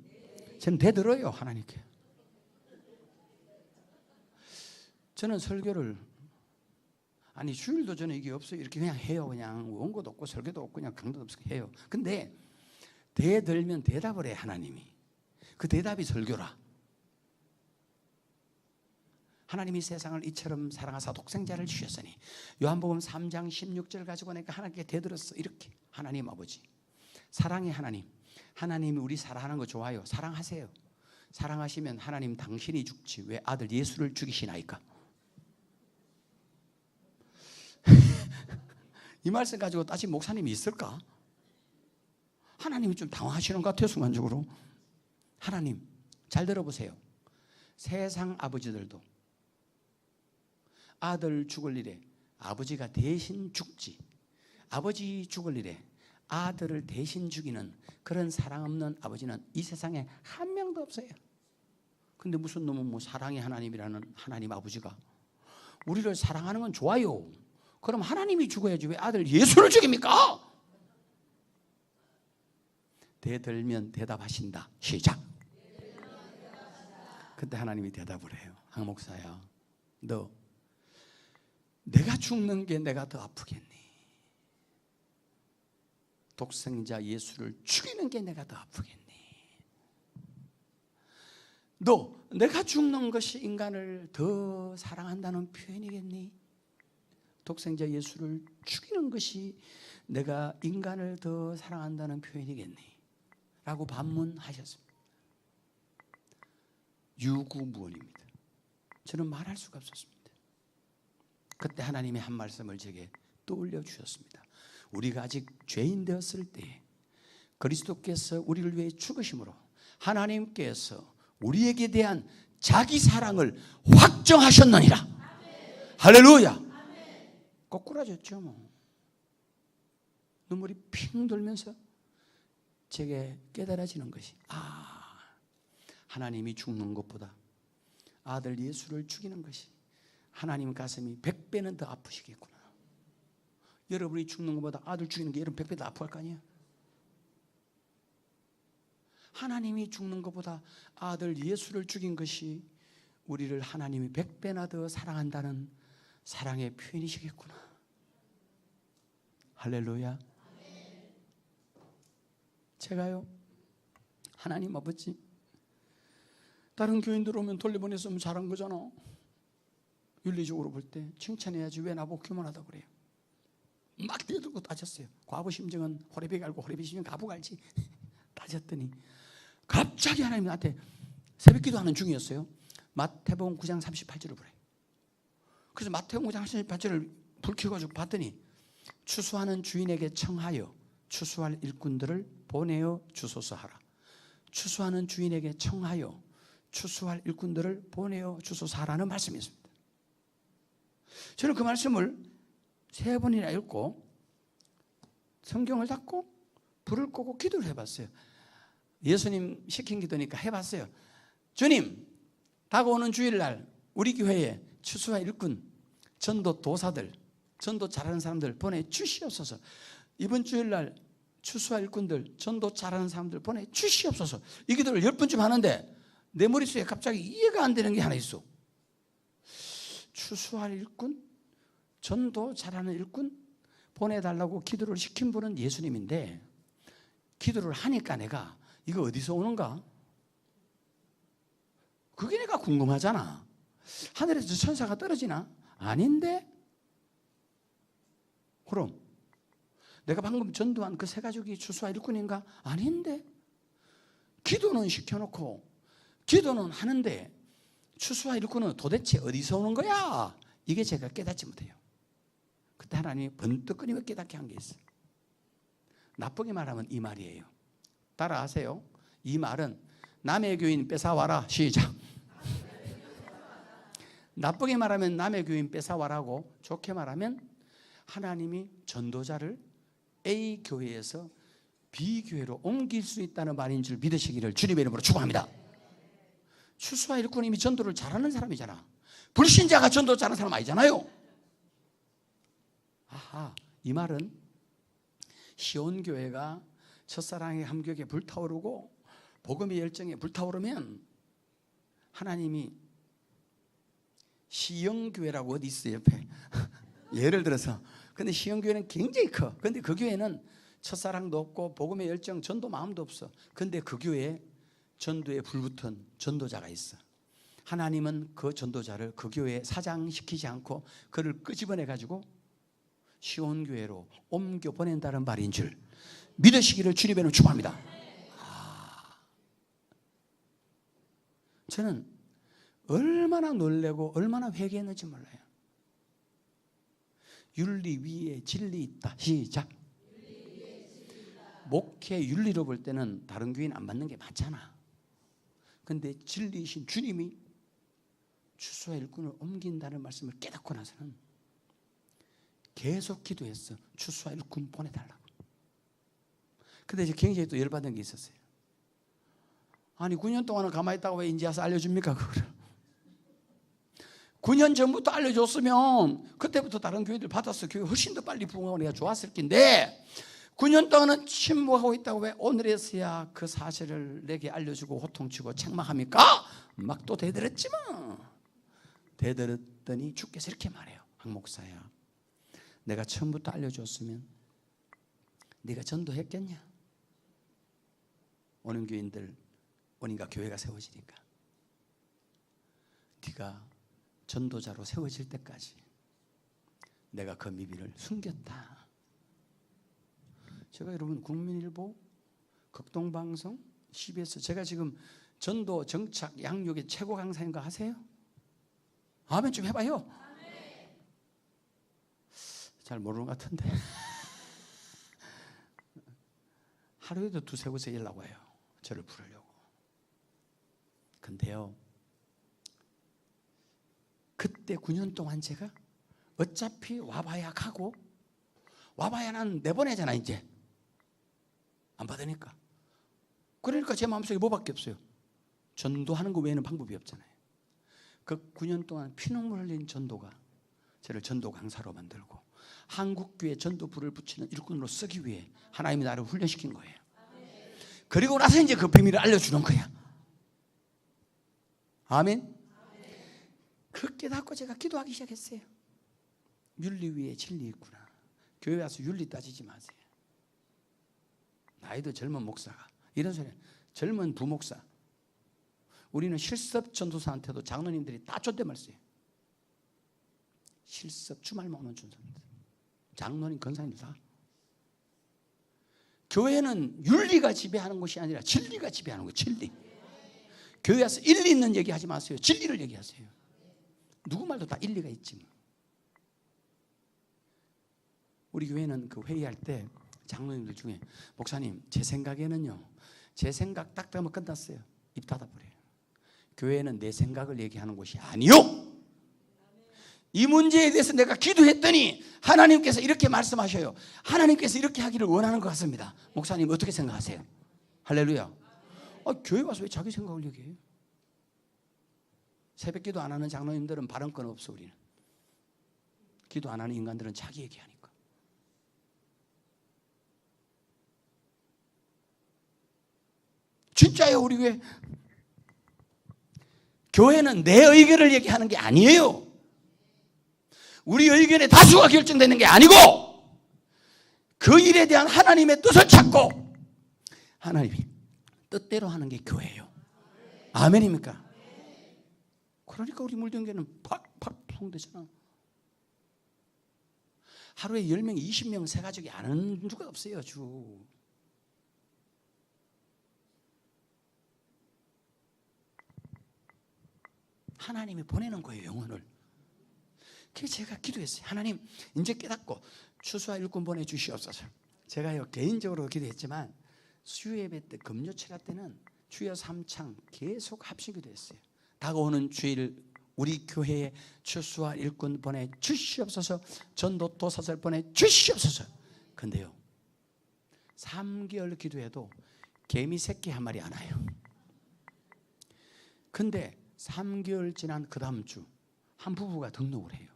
저는 대들어요, 하나님께. 저는 설교를, 아니 주일도 저는 이게 없어요. 이렇게 그냥 해요. 그냥 원고도 없고 설교도 없고 그냥 강도도 없이 해요. 근데 대들면 대답을 해, 하나님이. 그 대답이 설교라. 하나님이 세상을 이처럼 사랑하사 독생자를 주셨으니, 요한복음 3장 16절 가지고 내가 하나님께 대들었어. 이렇게. 하나님 아버지, 사랑의 하나님, 하나님이 우리 사랑하는 거 좋아요. 사랑하세요. 사랑하시면 하나님 당신이 죽지 왜 아들 예수를 죽이시나이까? 이 말씀 가지고 따진 목사님이 있을까? 하나님이 좀 당황하시는 것 같아요, 순간적으로. 하나님, 잘 들어보세요. 세상 아버지들도 아들 죽을 일에 아버지가 대신 죽지, 아버지 죽을 일에 아들을 대신 죽이는 그런 사랑 없는 아버지는 이 세상에 한 명도 없어요. 근데 무슨 놈은 뭐 사랑의 하나님이라는 하나님 아버지가 우리를 사랑하는 건 좋아요. 그럼 하나님이 죽어야지 왜 아들 예수를 죽입니까? 대들면 대답하신다. 시작. 그때 하나님이 대답을 해요. 황 목사야, 너 내가 죽는 게 내가 더 아프겠니? 독생자 예수를 죽이는 게 내가 더 아프겠니? 너 내가 죽는 것이 인간을 더 사랑한다는 표현이겠니? 독생자 예수를 죽이는 것이 내가 인간을 더 사랑한다는 표현이겠니? 라고 반문하셨습니다. 유구무원입니다. 저는 말할 수가 없었습니다. 그때 하나님이 한 말씀을 제게 떠올려 주셨습니다. 우리가 아직 죄인 되었을 때 그리스도께서 우리를 위해 죽으심으로 하나님께서 우리에게 대한 자기 사랑을 확정하셨느니라. 아멘. 할렐루야. 아멘. 거꾸라졌죠 뭐. 눈물이 핑 돌면서 제게 깨달아지는 것이, 하나님이 죽는 것보다 아들 예수를 죽이는 것이 하나님 가슴이 100배는 더 아프시겠구나. 여러분이 죽는 것보다 아들 죽이는 게 여러분 100배 더 아프할 거 아니에요? 하나님이 죽는 것보다 아들 예수를 죽인 것이 우리를 하나님이 100배나 더 사랑한다는 사랑의 표현이시겠구나. 할렐루야. 제가요, 하나님 아버지, 다른 교인들 오면 돌려보냈으면 잘한 거잖아. 윤리적으로 볼 때 칭찬해야지 왜 나보고 교만하다고 그래요? 막 뛰어들고 따졌어요. 과부 심정은 호레비 갈고 호레비 심정은 과부 갈지 따졌더니 갑자기 하나님이 나한테 새벽기도 하는 중이었어요. 마태복음 9장 38절을 보래요. 그래서 마태복음 9장 38절을 불 켜가지고 봤더니 추수하는 주인에게 청하여 추수할 일꾼들을 보내어 주소서 하라. 추수하는 주인에게 청하여 추수할 일꾼들을 보내어 주소사라는 말씀이 있습니다. 저는 그 말씀을 3번이나 읽고 성경을 닫고 불을 끄고 기도를 해봤어요. 예수님 시킨 기도니까 해봤어요. 주님, 다가오는 주일날 우리 교회에 추수할 일꾼, 전도 도사들, 전도 잘하는 사람들 보내주시옵소서. 이번 주일날 추수할 일꾼들, 전도 잘하는 사람들 보내주시옵소서. 이 기도를 10번쯤 하는데 내 머릿속에 갑자기 이해가 안 되는 게 하나 있어. 추수할 일꾼, 전도 잘하는 일꾼 보내달라고 기도를 시킨 분은 예수님인데, 기도를 하니까 내가 이거 어디서 오는가? 그게 내가 궁금하잖아. 하늘에서 천사가 떨어지나? 아닌데? 그럼 내가 방금 전도한 그 3가족이 추수할 일꾼인가? 아닌데? 기도는 시켜놓고 기도는 하는데 추수할 일꾼은 도대체 어디서 오는 거야? 이게 제가 깨닫지 못해요. 그때 하나님이 번뜩 끊임을 깨닫게 한 게 있어요. 나쁘게 말하면 이 말이에요. 따라하세요. 이 말은 남의 교인 뺏어와라. 시작. 나쁘게 말하면 남의 교인 뺏어와라고, 좋게 말하면 하나님이 전도자를 A 교회에서 B 교회로 옮길 수 있다는 말인 줄 믿으시기를 주님의 이름으로 축원합니다. 추수할 일꾼이 이미 전도를 잘하는 사람이잖아. 불신자가 전도 잘하는 사람 아니잖아요. 아하, 이 말은 시온교회가 첫사랑의 감격에 불타오르고 복음의 열정에 불타오르면 하나님이 시영교회라고 어디 있어요 옆에 예를 들어서, 근데 시영교회는 굉장히 커. 근데 그 교회는 첫사랑도 없고 복음의 열정, 전도 마음도 없어. 근데 그 교회에 전도에 불붙은 전도자가 있어. 하나님은 그 전도자를 그 교회에 사장시키지 않고 그를 끄집어내 가지고 시온교회로 옮겨 보낸다는 말인 줄 믿으시기를 주님의 이름으로 축원합니다. 저는 얼마나 놀래고 얼마나 회개했는지 몰라요. 윤리 위에 진리 있다. 시작. 목회 윤리로 볼 때는 다른 교인 안 맞는 게 맞잖아. 근데 진리이신 주님이 추수할 일꾼을 옮긴다는 말씀을 깨닫고 나서는 계속 기도했어. 추수할 일꾼 보내달라고. 근데 이제 굉장히 또 열받은 게 있었어요. 아니 9년 동안은 가만히 있다가 왜 이제 와서 알려줍니까 그거를? 9년 전부터 알려줬으면 그때부터 다른 교회들 받았어. 교회 훨씬 더 빨리 부흥하고 내가 좋았을 텐데 9년 동안은 침묵하고 있다고 왜 오늘에서야 그 사실을 내게 알려주고 호통치고 책망합니까? 막 또 대들었지 뭐. 대들었더니 주께서 이렇게 말해요. 박 목사야, 내가 처음부터 알려줬으면 네가 전도했겠냐? 오는 교인들 오니까 교회가 세워지니까 네가 전도자로 세워질 때까지 내가 그 미비를 숨겼다. 제가 여러분 국민일보, 극동방송, CBS, 제가 지금 전도 정착 양육의 최고 강사인 거 아세요? 아멘 좀 해봐요. 잘 모르는 것 같은데 하루에도 2-3곳에 연락 와요. 저를 부르려고. 근데요, 그때 9년 동안 제가 어차피 와봐야 가고 와봐야 난 내보내잖아. 이제 안 받으니까. 그러니까 제 마음속에 뭐밖에 없어요. 전도하는 거 외에는 방법이 없잖아요. 그 9년 동안 피눈물 흘린 전도가 저를 전도 강사로 만들고 한국교회 전도 불을 붙이는 일꾼으로 쓰기 위해 하나님이 나를 훈련시킨 거예요. 그리고 나서 이제 그 비밀을 알려주는 거야. 아멘. 그 깨닫고 제가 기도하기 시작했어요. 윤리 위에 진리 있구나. 교회 와서 윤리 따지지 마세요. 나이도 젊은 목사가 이런 소리. 젊은 부목사. 우리는 실습 전도사한테도 장로님들이 다 존댓말 써요. 실습 주말만 오는 전도사님들, 장로님 권사님들 다. 교회는 윤리가 지배하는 것이 아니라 진리가 지배하는 거예요. 진리. 교회 와서 일리 있는 얘기하지 마세요. 진리를 얘기하세요. 누구 말도 다 일리가 있지. 우리 교회는 그 회의할 때 장로님들 중에 목사님 제 생각에는요, 제 생각 딱 들으면 끝났어요. 입 닫아버려요. 교회는 내 생각을 얘기하는 곳이 아니요. 이 문제에 대해서 내가 기도했더니 하나님께서 이렇게 말씀하셔요. 하나님께서 이렇게 하기를 원하는 것 같습니다. 목사님 어떻게 생각하세요? 할렐루야. 교회 와서 왜 자기 생각을 얘기해요? 새벽기도 안 하는 장로님들은 발언권 없어. 우리는 기도 안 하는 인간들은 자기 얘기하니까. 진짜요. 우리 교회는 내 의견을 얘기하는 게 아니에요. 우리 의견에 다수가 결정되는 게 아니고 그 일에 대한 하나님의 뜻을 찾고 하나님이 뜻대로 하는 게 교회예요. 아멘입니까? 그러니까 우리 물동교는 팍팍 부흥되잖아. 하루에 10명, 20명 새 가족이 안 하는 주가 없어요. 주. 하나님이 보내는 거예요. 영혼을. 그래서 제가 기도했어요. 하나님 이제 깨닫고 추수와 일꾼 보내주시옵소서. 제가요 개인적으로 기도했지만 수요예배 때 금요철야 때는 주여 삼창 계속 합심기도 했어요. 다가오는 주일 우리 교회에 추수와 일꾼 보내주시옵소서. 전도 도사들 보내주시옵소서. 근데요 3개월 기도해도 개미 새끼 한 마리 안 와요. 근데 3개월 지난 그 다음 주 한 부부가 등록을 해요.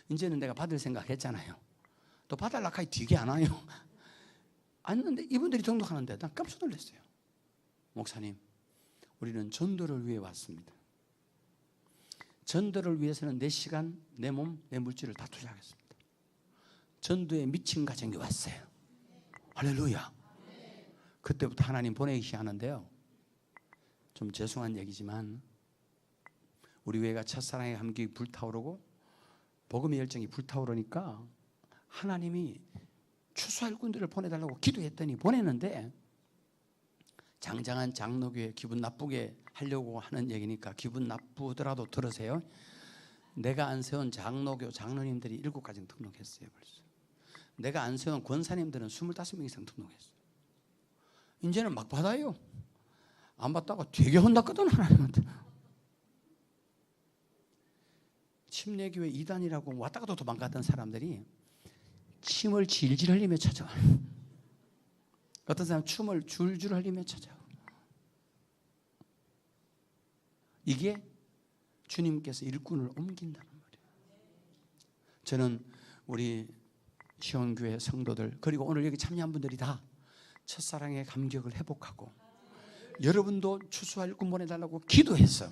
이제는 내가 받을 생각 했잖아요. 또 받으려고 하니 되게 안 와요. 왔는데 이분들이 등록하는데 난 깜짝 놀랐어요. 목사님 우리는 전도를 위해 왔습니다. 전도를 위해서는 내 시간, 내 몸, 내 물질을 다 투자하겠습니다. 전도에 미친 가정이 왔어요. 할렐루야. 그때부터 하나님 보내기 하는데요. 좀 죄송한 얘기지만 우리 교회가 첫사랑의 감격이 불타오르고 복음의 열정이 불타오르니까 하나님이 추수할 군들을 보내달라고 기도했더니 보내는데 장장한 장로교회 기분 나쁘게 하려고 하는 얘기니까 기분 나쁘더라도 들으세요. 내가 안 세운 장로교 장로님들이 7가정 등록했어요. 벌써. 내가 안 세운 권사님들은 25명 이상 등록했어요. 이제는 막 받아요. 안 받다가 되게 혼났거든 하나님한테. 침례교회 2단이라고 왔다 갔다 도망갔던 사람들이 침을 질질 흘리며 찾아와요. 어떤 사람은 춤을 줄줄 흘리며 찾아와요. 이게 주님께서 일꾼을 옮긴다는 말이에요. 저는 우리 시온교회 성도들 그리고 오늘 여기 참여한 분들이 다 첫사랑의 감격을 회복하고 여러분도 추수와 일꾼 보내달라고 기도했어.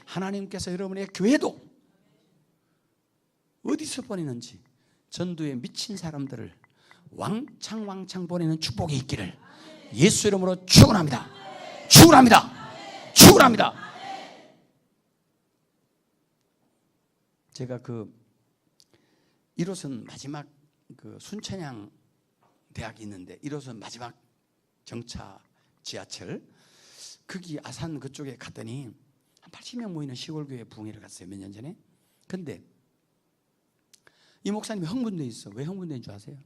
하나님께서 여러분의 교회도 어디서 보내는지 전도에 미친 사람들을 왕창 보내는 축복이 있기를 예수 이름으로 축원합니다. 축원합니다. 축원합니다. 제가 그 1호선 마지막 그 순천향 대학이 있는데 1호선 마지막 정차 지하철 거기 아산 그쪽에 갔더니 한 80명 모이는 시골교회 부흥회를 갔어요. 몇 년 전에. 근데 이 목사님이 흥분돼 있어. 왜 흥분된 줄 아세요?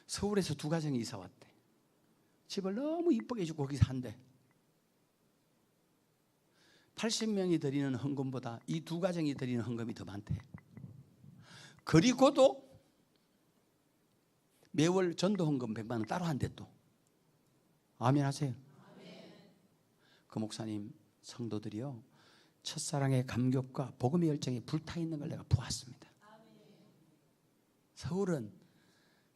서울에서 2가정이 이사 왔대. 집을 너무 이쁘게 해주고 거기서 한대. 80명이 드리는 헌금보다 이 2가정이 드리는 헌금이 더 많대. 그리고도 매월 전도 헌금 100만 원 따로 한대 또. 아멘 하세요. 그 목사님 성도들이요 첫사랑의 감격과 복음의 열정이 불타있는 걸 내가 보았습니다. 서울은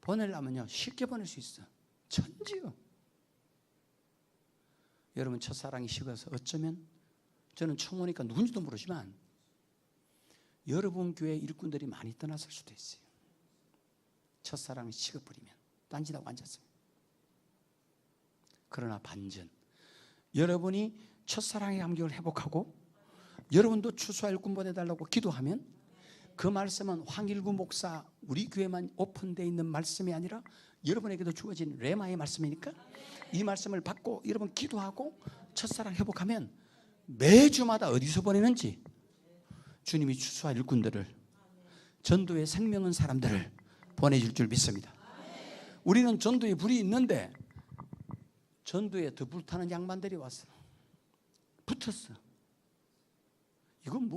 보내려면요 쉽게 보낼 수 있어. 천지요. 여러분 첫사랑이 식어서 어쩌면 저는 처음 오니까 누군지도 모르지만 여러분 교회 일꾼들이 많이 떠났을 수도 있어요. 첫사랑이 식어버리면 딴짓하고 앉았어요. 그러나 반전 여러분이 첫사랑의 감격을 회복하고 여러분도 추수와 일꾼 보내달라고 기도하면 그 말씀은 황일구 목사 우리 교회만 오픈되어 있는 말씀이 아니라 여러분에게도 주어진 레마의 말씀이니까 이 말씀을 받고 여러분 기도하고 첫사랑 회복하면 매주마다 어디서 보내는지 주님이 추수와 일꾼들을 전도의 생명은 사람들을 보내줄 줄 믿습니다. 우리는 전도에 불이 있는데 전도에 더 불타는 양반들이 왔어. 붙었어. 이건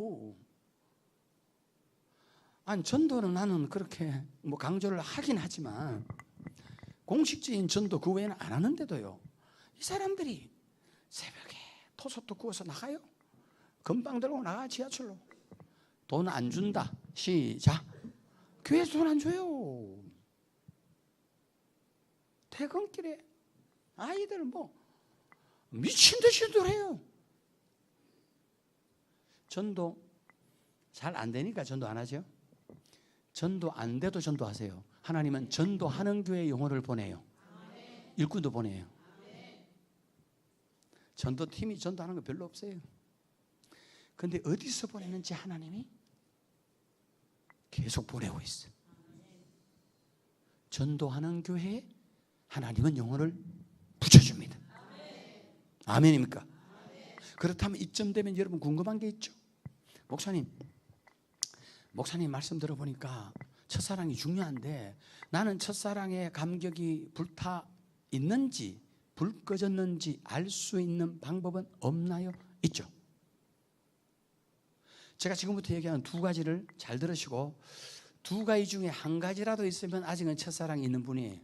아니 전도는 나는 그렇게 강조를 하긴 하지만 공식적인 전도 그 외에는 안 하는데도요, 이 사람들이 새벽에 토속도 구워서 나가요. 건빵 들고 나가. 지하철로. 돈 안 준다. 시작. 교회에서 돈 안 줘요. 퇴근길에 아이들 미친 듯이 놀아요. 전도 잘 안 되니까 전도 안 하죠. 전도 안 돼도 전도하세요. 하나님은 전도하는 교회에 영혼을 보내요. 일꾼도 보내요. 전도팀이 전도하는 거 별로 없어요. 그런데 어디서 보내는지 하나님이 계속 보내고 있어요. 전도하는 교회에 하나님은 영혼을 붙여줍니다. 아멘입니까? 그렇다면 이쯤 되면 여러분 궁금한 게 있죠. 목사님 말씀 들어보니까 첫사랑이 중요한데 나는 첫사랑의 감격이 불타 있는지 불 꺼졌는지 알 수 있는 방법은 없나요? 있죠. 제가 지금부터 얘기하는 두 가지를 잘 들으시고, 두 가지 중에 한 가지라도 있으면 아직은 첫사랑이 있는 분이에요.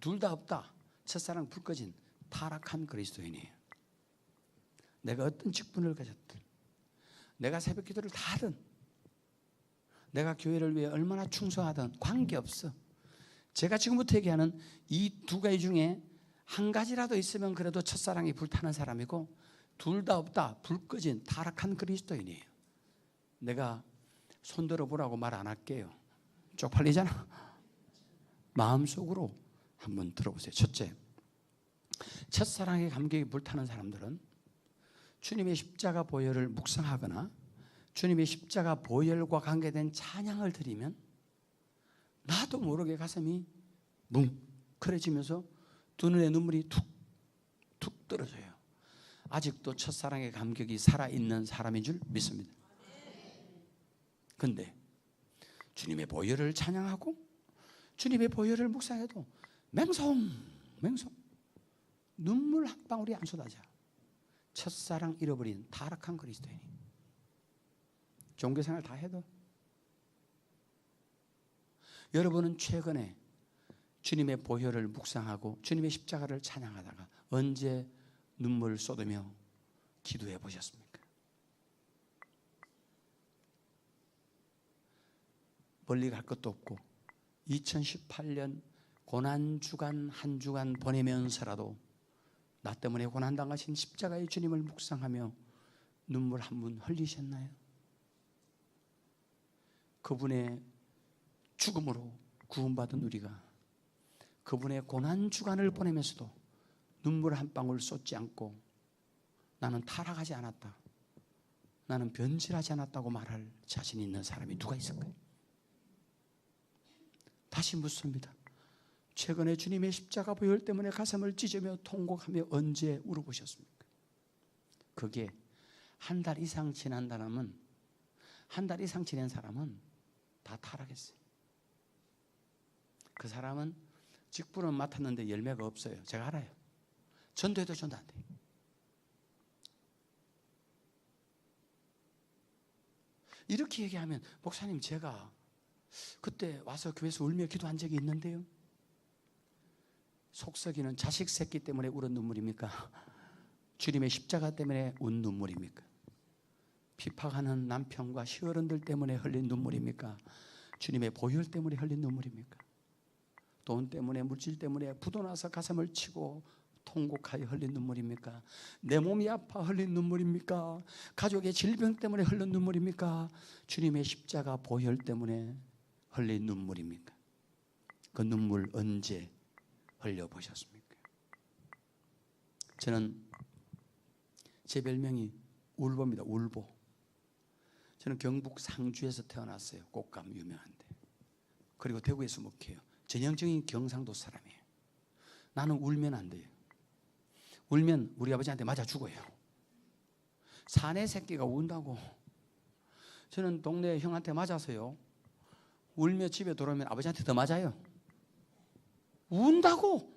둘 다 없다. 첫사랑 불 꺼진 타락한 그리스도인이에요. 내가 어떤 직분을 가졌든, 내가 새벽 기도를 다 하든, 내가 교회를 위해 얼마나 충성하든 관계없어. 제가 지금부터 얘기하는 이 두 가지 중에 한 가지라도 있으면 그래도 첫사랑이 불타는 사람이고, 둘 다 없다. 불 꺼진 타락한 그리스도인이에요. 내가 손들어 보라고 말 안 할게요. 쪽팔리잖아. 마음속으로 한번 들어보세요. 첫째, 첫사랑의 감격이 불타는 사람들은 주님의 십자가 보혈을 묵상하거나 주님의 십자가 보혈과 관계된 찬양을 드리면 나도 모르게 가슴이 뭉클해지면서 두 눈에 눈물이 툭툭 떨어져요. 아직도 첫사랑의 감격이 살아있는 사람인 줄 믿습니다. 그런데 주님의 보혈을 찬양하고 주님의 보혈을 묵상해도 맹성 눈물 한 방울이 안 쏟아져. 첫사랑 잃어버린 타락한 그리스도인이. 종교생활 다 해도. 여러분은 최근에 주님의 보혈을 묵상하고 주님의 십자가를 찬양하다가 언제 눈물 쏟으며 기도해 보셨습니까? 멀리 갈 것도 없고 2018년 고난주간 한 주간 보내면서라도 나 때문에 고난당하신 십자가의 주님을 묵상하며 눈물 한 번 흘리셨나요? 그분의 죽음으로 구원받은 우리가 그분의 고난주간을 보내면서도 눈물 한 방울 쏟지 않고 나는 타락하지 않았다, 나는 변질하지 않았다고 말할 자신 있는 사람이 누가 있을까요? 다시 묻습니다. 최근에 주님의 십자가 보혈 때문에 가슴을 찢으며 통곡하며 언제 울어보셨습니까? 그게 한 달 이상 지난 사람은, 한 달 이상 지낸 사람은 다 타락했어요. 그 사람은 직분은 맡았는데 열매가 없어요. 제가 알아요. 전도해도 전도 안 돼요. 이렇게 얘기하면 목사님 제가 그때 와서 교회에서 울며 기도한 적이 있는데요. 속썩이는 자식 새끼 때문에 울은 눈물입니까? 주님의 십자가 때문에 운 눈물입니까? 핍박하는 남편과 시어른들 때문에 흘린 눈물입니까? 주님의 보혈 때문에 흘린 눈물입니까? 돈 때문에, 물질 때문에 부도나서 가슴을 치고 통곡하여 흘린 눈물입니까? 내 몸이 아파 흘린 눈물입니까? 가족의 질병 때문에 흘린 눈물입니까? 주님의 십자가 보혈 때문에 흘린 눈물입니까? 그 눈물 언제 흘려보셨습니까? 저는 제 별명이 울보입니다. 울보. 저는 경북 상주에서 태어났어요. 꽃감 유명한데. 그리고 대구에서 목회해요. 전형적인 경상도 사람이에요. 나는 울면 안 돼요. 울면 우리 아버지한테 맞아 죽어요. 사내 새끼가 운다고. 저는 동네 형한테 맞아서요, 울며 집에 돌아오면 아버지한테 더 맞아요. 운다고.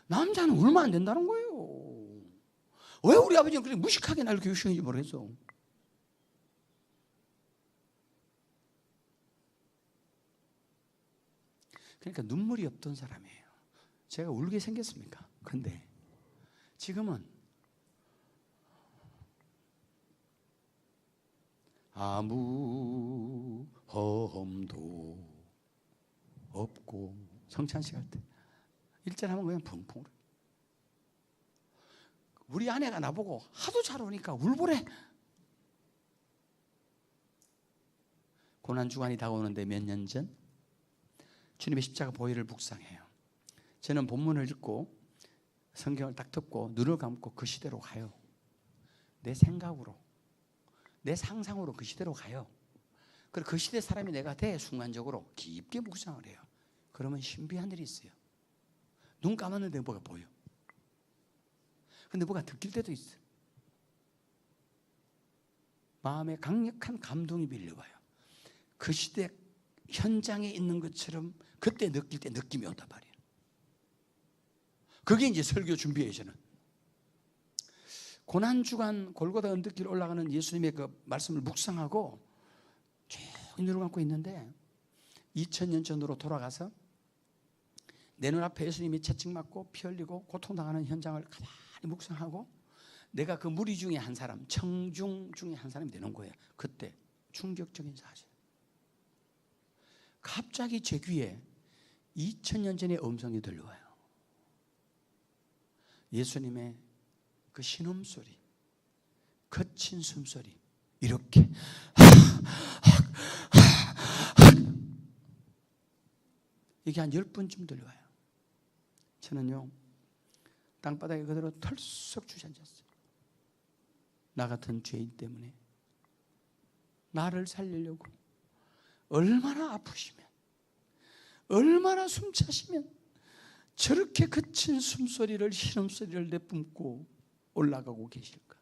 남자는 울면 안 된다는 거예요. 왜 우리 아버지는 그렇게 무식하게 나를 교육시켰는지 모르겠어. 그러니까 눈물이 없던 사람이에요. 제가 울게 생겼습니까? 근데 지금은 아무 허험도 없고, 성찬식 할 때 일절하면 그냥 펑펑 울어요. 우리 아내가 나보고 하도 잘 우니까 울보래. 고난주간이 다가오는데 몇 년 전 주님의 십자가 보혈을 묵상해요. 저는 본문을 읽고 성경을 딱 덮고 눈을 감고 그 시대로 가요. 내 생각으로, 내 상상으로 그 시대로 가요. 그리고 그 시대 사람이 내가 돼 순간적으로 깊게 묵상을 해요. 그러면 신비한 일이 있어요. 눈 감았는데 뭐가 보여. 근데 뭐가 느낄 때도 있어요. 마음에 강력한 감동이 밀려와요. 그 시대 현장에 있는 것처럼 그때 느낄 때 느낌이 온단 말이에요. 그게 이제 설교 준비예요. 저는 고난주간 골고다 언덕길 올라가는 예수님의 그 말씀을 묵상하고 쭉 눈을 감고 있는데 2000년 전으로 돌아가서 내 눈앞에 예수님이 채찍맞고 피 흘리고 고통당하는 현장을 가만히 묵상하고 내가 그 무리 중에 한 사람, 청중 중에 한 사람이 되는 거예요. 그때 충격적인 사실. 갑자기 제 귀에 2000년 전의 음성이 들려와요. 예수님의 그 신음소리, 거친 숨소리, 이렇게 이게 한 10분쯤 들려와요. 저는요 땅바닥에 그대로 털썩 주저앉았어요. 나 같은 죄인 때문에 나를 살리려고 얼마나 아프시면, 얼마나 숨차시면 저렇게 거친 숨소리를, 신음소리를 내뿜고 올라가고 계실까.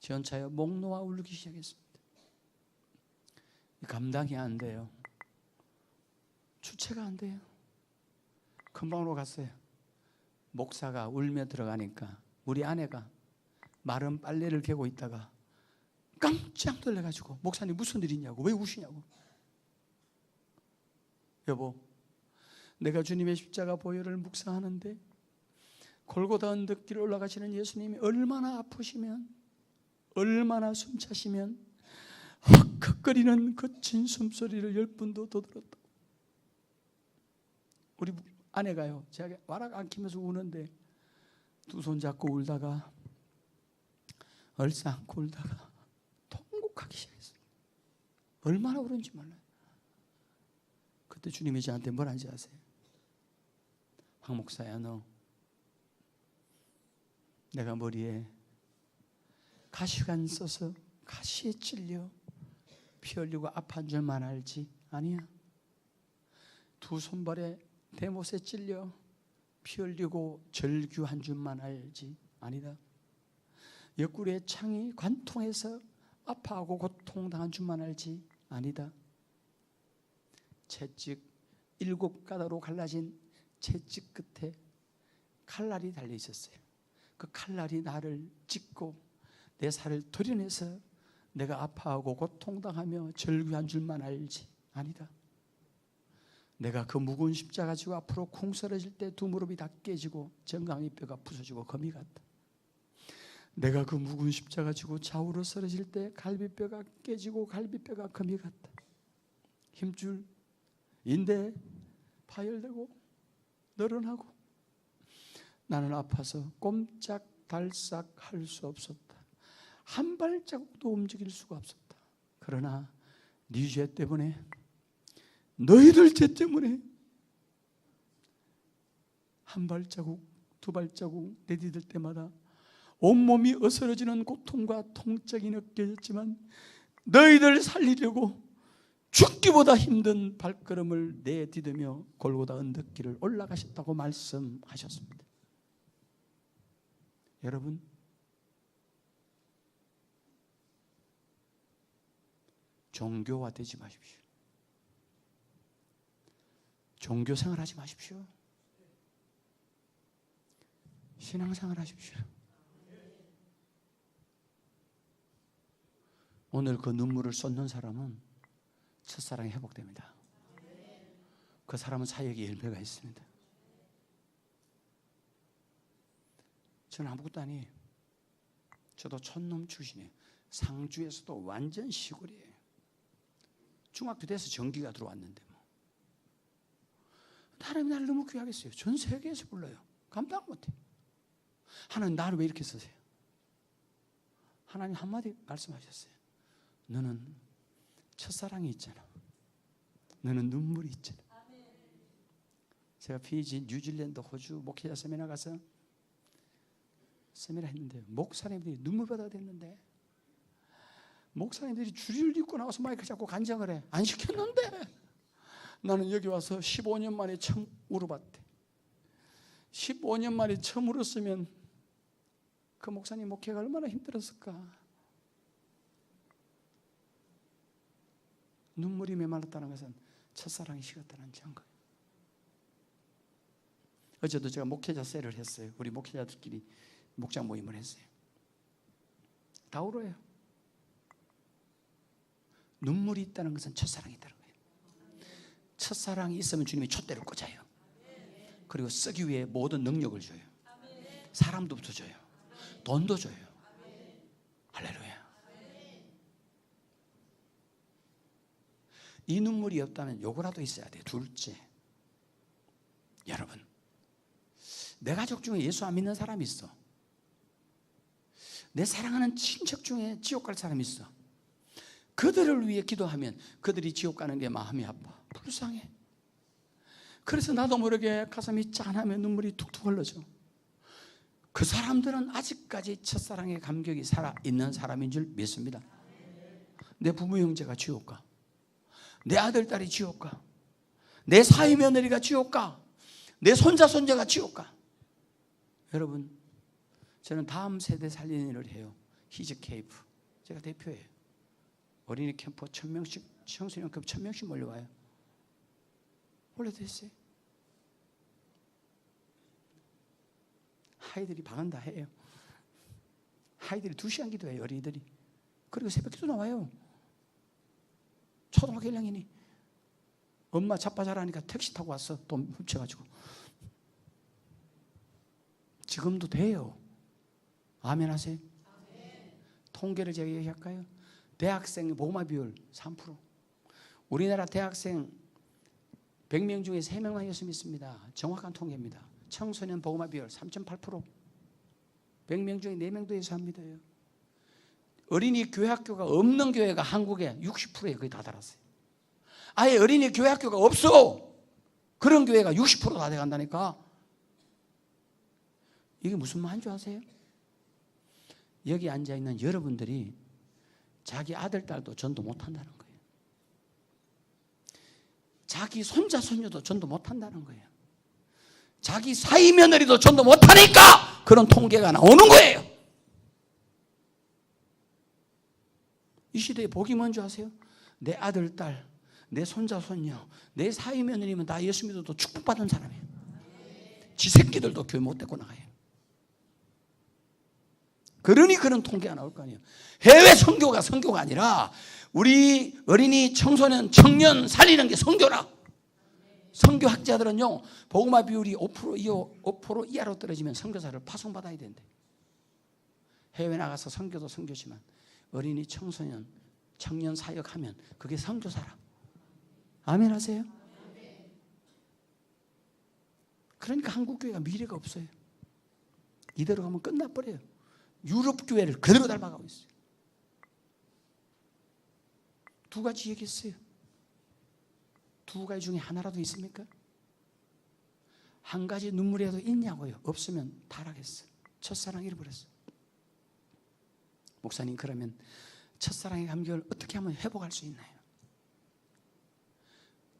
제 혼자요 목 놓아 울기 시작했습니다. 감당이 안 돼요. 주체가 안 돼요. 금방으로 갔어요. 목사가 울며 들어가니까 우리 아내가 마른 빨래를 개고 있다가 깜짝 놀라가지고 목사님 무슨 일 있냐고, 왜 우시냐고. 여보, 내가 주님의 십자가 보혈을 묵상하는데 골고다 언덕길을 올라가시는 예수님이 얼마나 아프시면, 얼마나 숨차시면 헉헉거리는 거친 숨소리를 10분도 더 들었다. 우리 아내가요 제가 와락 안키면서 우는데 두 손 잡고 울다가 얼싸안고 울다가 통곡하기 시작했어요. 얼마나 울은지 몰라요. 그때 주님이 저한테 뭘 하는지 아세요? 황 목사야, 너 내가 머리에 가시관 써서 가시에 찔려 피 흘리고 아파한 줄만 알지? 아니야. 두 손발에 대못에 찔려 피 흘리고 절규한 줄만 알지? 아니다. 옆구리에 창이 관통해서 아파하고 고통당한 줄만 알지? 아니다. 채찍 7가닥으로 갈라진 채찍 끝에 칼날이 달려 있었어요. 그 칼날이 나를 찢고 내 살을 도려내서 내가 아파하고 고통당하며 절규한 줄만 알지? 아니다. 내가 그 무거운 십자가 가지고 앞으로 쿵 쓰러질 때 두 무릎이 다 깨지고 정강이 뼈가 부서지고 거미 같다. 내가 그 무거운 십자가 가지고 좌우로 쓰러질 때 갈비뼈가 깨지고 갈비뼈가 거미 같다. 힘줄, 인대 파열되고 늘어나고 나는 아파서 꼼짝달싹 할 수 없었다. 한 발자국도 움직일 수가 없었다. 그러나 네 죄 때문에, 너희들 죄 때문에 한 발자국, 두 발자국 내디딜 때마다 온몸이 어스러지는 고통과 통증이 느껴졌지만 너희들 살리려고 죽기보다 힘든 발걸음을 내디디며 골고다 언덕길을 올라가셨다고 말씀하셨습니다. 여러분, 종교화 되지 마십시오. 종교생활 하지 마십시오. 신앙생활 하십시오. 오늘 그 눈물을 쏟는 사람은 첫사랑이 회복됩니다. 그 사람은 사역의 열매가 있습니다. 저는 아무것도 아니에요. 저도 촌놈 출신이에요. 상주에서도 완전 시골이에요. 중학교 돼서 전기가 들어왔는데 뭐. 하나님이 나를 너무 귀하게 써요. 전 세계에서 불러요. 감당 못해. 하나님 나를 왜 이렇게 쓰세요? 하나님 한마디 말씀하셨어요. 너는 첫사랑이 있잖아. 너는 눈물이 있잖아. 제가 피지, 뉴질랜드, 호주 목회자 세미나 가서 세미나 했는데 목사님들이 눈물 받아야 됐는데 목사님들이 줄을 잇고 나와서 마이크 잡고 간증을 해. 안 시켰는데 나는 여기 와서 15년 만에 처음 울어봤대. 15년 만에 처음 울었으면 그 목사님 목회가 얼마나 힘들었을까. 눈물이 메말랐다는 것은 첫사랑이 식었다는 증거예요. 어제도 제가 목회자 셀을 했어요. 우리 목회자들끼리 목장 모임을 했어요. 다 울어요. 눈물이 있다는 것은 첫사랑이 있다는 거예요. 첫사랑이 있으면 주님이 촛대를 꽂아요. 그리고 쓰기 위해 모든 능력을 줘요. 사람도 줘요. 돈도 줘요. 할렐루야. 이 눈물이 없다면 요거라도 있어야 돼요. 둘째, 여러분, 내 가족 중에 예수 안 믿는 사람이 있어. 내 사랑하는 친척 중에 지옥 갈 사람이 있어. 그들을 위해 기도하면 그들이 지옥 가는 게 마음이 아파. 불쌍해. 그래서 나도 모르게 가슴이 짠하면 눈물이 툭툭 흘러져. 그 사람들은 아직까지 첫사랑의 감격이 살아있는 사람인 줄 믿습니다. 내 부모 형제가 지옥 가. 내 아들 딸이 지옥 가. 내 사위 며느리가 지옥 가. 내 손자 손자가 지옥 가. 여러분, 저는 다음 세대 살리는 일을 해요. 히즈 케이프. 제가 대표예요. 어린이 캠프 1000명씩, 청소년 캠프 1000명씩 몰려와요. 원래도 했어요. 아이들이 방언 다 해요. 아이들이 2시간 기도해요. 어린이들이. 그리고 새벽 기도 나와요. 초등학교 1학년이 엄마 자빠자라니까 택시 타고 왔어. 돈 훔쳐가지고. 지금도 돼요. 아멘 하세요. 통계를 제가 얘기할까요? 대학생 보호마 비율 3%. 우리나라 대학생 100명 중에 3명만 예수 믿습니다. 정확한 통계입니다. 청소년 보호마 비율 3.8%. 100명 중에 4명도 예수 안 믿어요. 어린이 교회학교가 없는 교회가 한국에 60%에 거의 다 달았어요. 아예 어린이 교회학교가 없어. 그런 교회가 60%다 돼간다니까. 이게 무슨 말인 줄 아세요? 여기 앉아있는 여러분들이 자기 아들, 딸도 전도 못한다는 거예요. 자기 손자, 손녀도 전도 못한다는 거예요. 자기 사위 며느리도 전도 못하니까 그런 통계가 나오는 거예요. 이 시대에 복이 뭔지 아세요? 내 아들, 딸, 내 손자, 손녀, 내 사위 며느리면 다 예수 믿어도 축복받은 사람이에요. 지 새끼들도 교회 못 데리고 나가요. 그러니 그런 통계가 나올 거 아니에요. 해외 선교가 선교가 아니라 우리 어린이, 청소년, 청년 살리는 게 선교라. 선교학자들은요, 복음화 비율이 5% 이하로 떨어지면 선교사를 파송받아야 된대. 해외 나가서 선교도 선교지만 어린이, 청소년, 청년 사역하면 그게 선교사라. 아멘 하세요? 그러니까 한국 교회가 미래가 없어요. 이대로 가면 끝나버려요. 유럽 교회를 그대로 닮아가고 있어요. 2가지 얘기했어요. 2가지 중에 하나라도 있습니까? 한 가지 눈물이라도 있냐고요. 없으면 타락했어. 첫사랑 잃어버렸어. 목사님, 그러면 첫사랑의 감격을 어떻게 하면 회복할 수 있나요?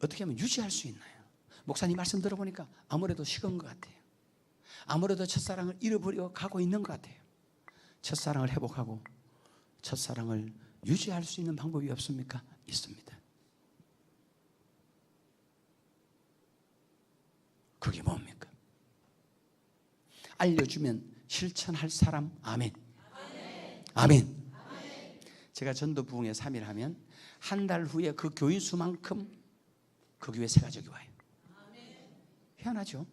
어떻게 하면 유지할 수 있나요? 목사님 말씀 들어보니까 아무래도 식은 것 같아요. 아무래도 첫사랑을 잃어버려 가고 있는 것 같아요. 첫사랑을 회복하고 첫사랑을 유지할 수 있는 방법이 없습니까? 있습니다. 그게 뭡니까? 알려주면 실천할 사람. 아멘. 아멘. 제가 전도 부흥회 3일 하면 한 달 후에 그 교인 수만큼 그 교회 새 가족이 와요. 희한하죠?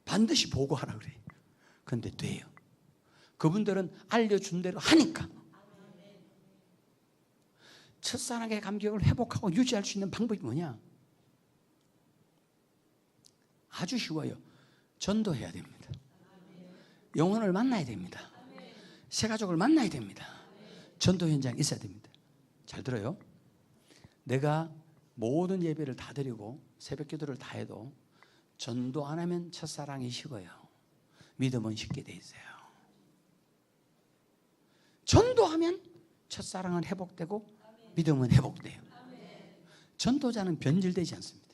반드시 보고하라 그래요. 그런데 돼요. 그분들은 알려준 대로 하니까. 첫사랑의 감격을 회복하고 유지할 수 있는 방법이 뭐냐? 아주 쉬워요. 전도해야 됩니다. 영혼을 만나야 됩니다. 새 가족을 만나야 됩니다. 전도 현장에 있어야 됩니다. 잘 들어요. 내가 모든 예배를 다 드리고 새벽 기도를 다 해도 전도 안 하면 첫사랑이 식어요. 믿음은 식게 돼 있어요. 전도하면 첫사랑은 회복되고 믿음은 회복돼요. 전도자는 변질되지 않습니다.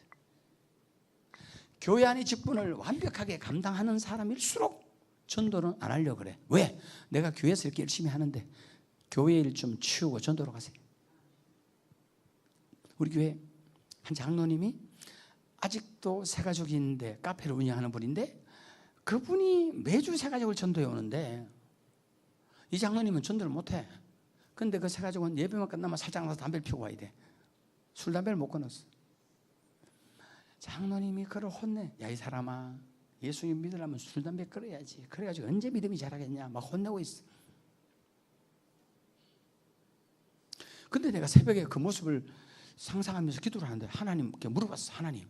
교회 안의 직분을 완벽하게 감당하는 사람일수록 전도는 안 하려고 그래. 왜? 내가 교회에서 이렇게 열심히 하는데 교회 일 좀 치우고 전도로 가세요. 우리 교회 한 장로님이 아직도 새가족이 있는데 카페를 운영하는 분인데 그분이 매주 새가족을 전도해 오는데 이 장로님은 전도를 못해. 근데 그 새가족은 예배만 끝나면 살짝 나서 담배를 피우고 와야 돼. 술, 담배를 못 끊었어. 장로님이 그를 혼내. 야, 이 사람아, 예수님 믿으려면 술, 담배 끊어야지. 그래가지고 언제 믿음이 자라겠냐 막 혼내고 있어. 근데 내가 새벽에 그 모습을 상상하면서 기도를 하는데 하나님께 물어봤어. 하나님,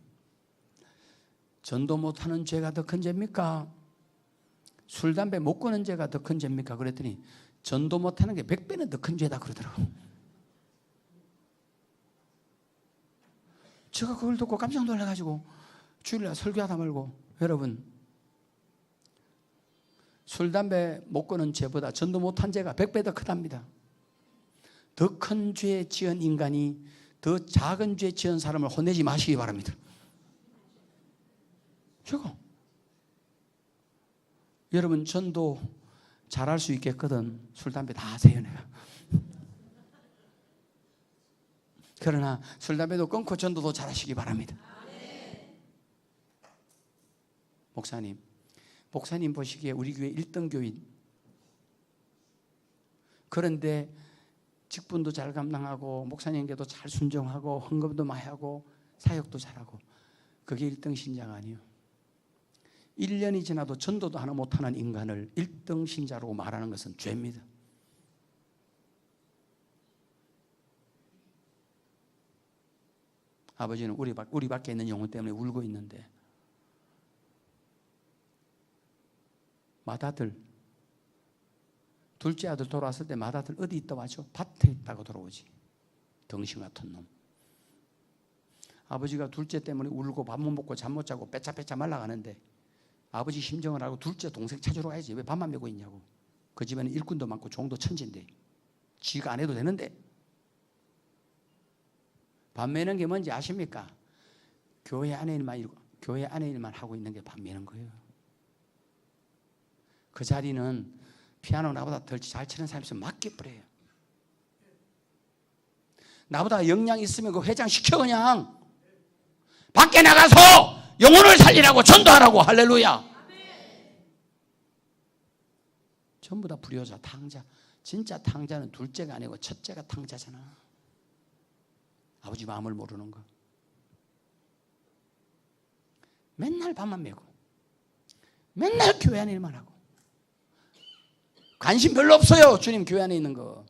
전도 못하는 죄가 더 큰 죄입니까? 술, 담배 못 끊는 죄가 더 큰 죄입니까? 그랬더니 전도 못하는 게 100배는 더 큰 죄다 그러더라고. 제가 그걸 듣고 깜짝 놀라가지고 주일날 설교하다 말고, 여러분, 술, 담배 못 끊는 죄보다 전도 못한 죄가 100배 더 크답니다. 더 큰 죄 지은 인간이 더 작은 죄 지은 사람을 혼내지 마시기 바랍니다. 제가 여러분 전도 잘할 수 있겠거든 술, 담배 다 하세요. 내가. 그러나 술, 담배도 끊고 전도도 잘하시기 바랍니다. 목사님 보시기에 우리 교회 1등 교인, 그런데 직분도 잘 감당하고 목사님께도 잘 순종하고 헌금도 많이 하고 사역도 잘하고, 그게 1등 신자가 아니에요. 1년이 지나도 전도도 하나 못하는 인간을 1등 신자로 말하는 것은 죄입니다. 아버지는 우리 밖에 있는 영혼 때문에 울고 있는데, 맏아들, 둘째 아들 돌아왔을 때 맏아들 어디 있다 와죠? 밭에 있다고 돌아오지. 덩신 같은 놈. 아버지가 둘째 때문에 울고 밥 못 먹고 잠 못 자고 빼짜빼짜 말라가는데 아버지 심정을 알고 둘째 동생 찾으러 가야지. 왜 밥만 먹고 있냐고. 그 집에는 일꾼도 많고 종도 천지인데 지가 안 해도 되는데. 밥 매는 게 뭔지 아십니까? 교회 안에 일만 하고 있는 게 밥 매는 거예요. 그 자리는 피아노 나보다 덜 잘 치는 사람이 있으면 맡겨버려요. 나보다 역량 있으면 그 회장 시켜. 그냥 밖에 나가서 영혼을 살리라고 전도하라고. 할렐루야. 전부 다 불효자, 탕자. 진짜 탕자는 둘째가 아니고 첫째가 탕자잖아. 아버지 마음을 모르는 거. 맨날 밥만 메고 맨날 교회 안에 일만 하고 관심 별로 없어요. 주님 교회 안에 있는 거.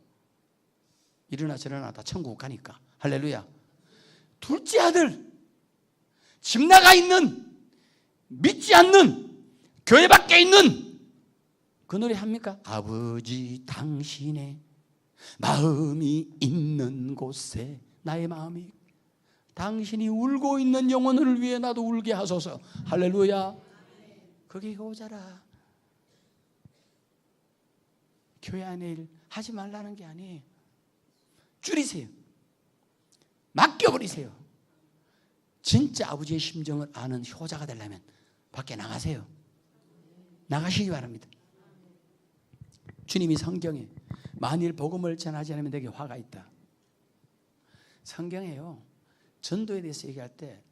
이러나 저러나 다 천국 가니까. 할렐루야. 둘째 아들, 집 나가 있는, 믿지 않는, 교회 밖에 있는 그 노래 합니까? 아버지 당신의 마음이 있는 곳에 나의 마음이, 당신이 울고 있는 영혼을 위해 나도 울게 하소서. 할렐루야. 그게 효자라. 교회 안에 일 하지 말라는 게 아니에요. 줄이세요. 맡겨버리세요. 진짜 아버지의 심정을 아는 효자가 되려면 밖에 나가세요. 나가시기 바랍니다. 주님이 성경에 만일 복음을 전하지 않으면 내게 화가 있다. 성경에요, 전도에 대해서 얘기할 때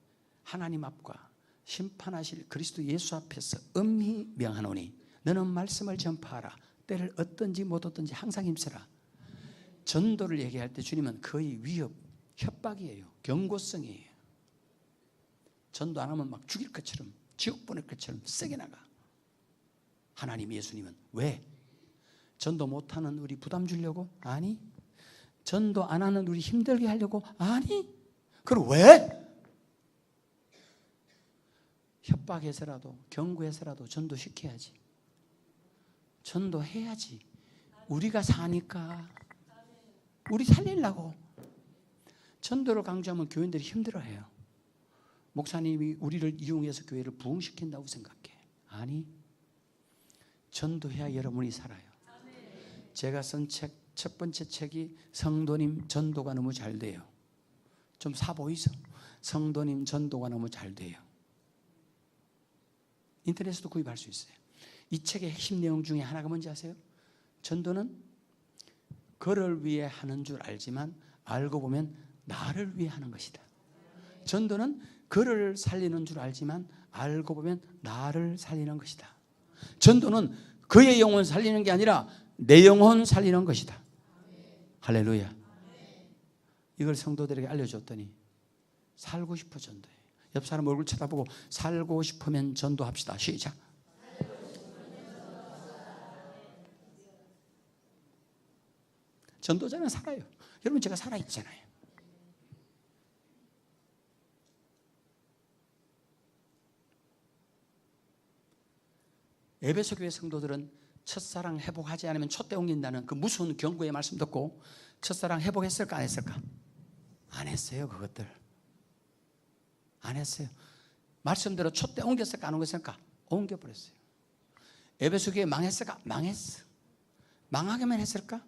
하나님 앞과 심판하실 그리스도 예수 앞에서 엄히 명하노니 너는 말씀을 전파하라. 때를 얻든지 못 얻든지 항상 힘쓰라. 전도를 얘기할 때 주님은 거의 위협, 협박이에요. 경고성이에요. 전도 안 하면 막 죽일 것처럼, 지옥 보낼 것처럼 세게 나가. 하나님, 예수님은 왜? 전도 못하는 우리 부담 주려고? 아니. 전도 안 하는 우리 힘들게 하려고? 아니. 그럼 왜? 협박해서라도 경고해서라도 전도시켜야지. 전도해야지. 우리가 사니까. 우리 살리려고. 전도를 강조하면 교인들이 힘들어해요. 목사님이 우리를 이용해서 교회를 부흥시킨다고 생각해. 아니. 전도해야 여러분이 살아요. 제가 쓴 책, 첫 번째 책이 성도님 전도가 너무 잘 돼요. 좀 사보이죠? 성도님 전도가 너무 잘 돼요. 인터넷에도 구입할 수 있어요. 이 책의 핵심 내용 중에 하나가 뭔지 아세요? 전도는 그를 위해 하는 줄 알지만 알고 보면 나를 위해 하는 것이다. 전도는 그를 살리는 줄 알지만 알고 보면 나를 살리는 것이다. 전도는 그의 영혼 살리는 게 아니라 내 영혼 살리는 것이다. 할렐루야. 이걸 성도들에게 알려줬더니 살고 싶어 전도해. 옆 사람 얼굴 쳐다보고 살고 싶으면 전도합시다. 시작. 전도자는 살아요. 여러분, 제가 살아있잖아요. 에베소 교회 성도들은 첫사랑 회복하지 않으면 촛대 옮긴다는 그 무서운 경고의 말씀 듣고 첫사랑 회복했을까 안 했을까? 안 했어요. 그것들 안 했어요. 말씀대로 촛대 옮겼을까 안 옮겼을까? 옮겨버렸어요. 에베소 교회 망했을까? 망했어. 망하게만 했을까?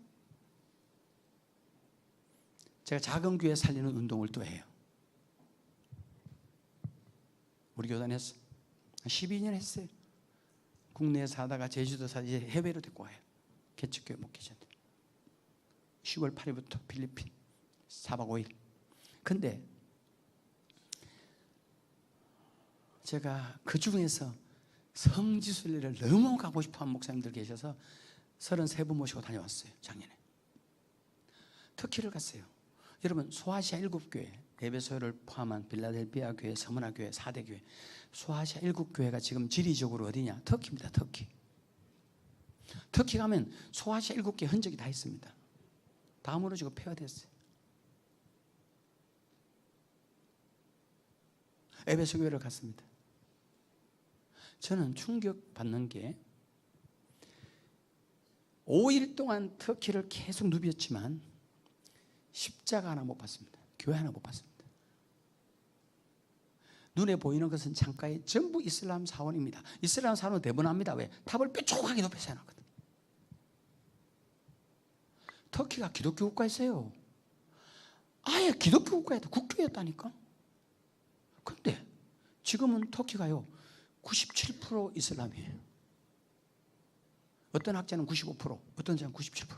제가 작은 교회 살리는 운동을 또 해요. 우리 교단에서 12년 했어요. 국내에서 하다가 제주도 사 이제 해외로 데리고 와요. 개척교회 목회자들. 10월 8일부터 필리핀 4박 5일. 근데 제가 그 중에서 성지순례를 너무 가고 싶어하는 목사님들 계셔서 33분 모시고 다녀왔어요. 작년에. 터키를 갔어요. 여러분, 소아시아 7교회, 에베소를 포함한 빌라델비아 교회, 서머나 교회, 4대 교회, 소아시아 7교회가 지금 지리적으로 어디냐? 터키입니다. 터키. 터키 가면 소아시아 7개 흔적이 다 있습니다. 다 무너지고 폐허됐어요. 에베소 교회를 갔습니다. 저는 충격받는 게 5일 동안 터키를 계속 누볐지만 십자가 하나 못 봤습니다. 교회 하나 못 봤습니다. 눈에 보이는 것은 창가에 전부 이슬람 사원입니다. 이슬람 사원은 대분합니다. 왜? 탑을 뾰족하게 높여서 해놨거든. 터키가 기독교 국가였어요. 아예 기독교 국가였다. 국교였다니까. 그런데 지금은 터키가요 97% 이슬람이에요. 어떤 학자는 95%, 어떤 자는 97%.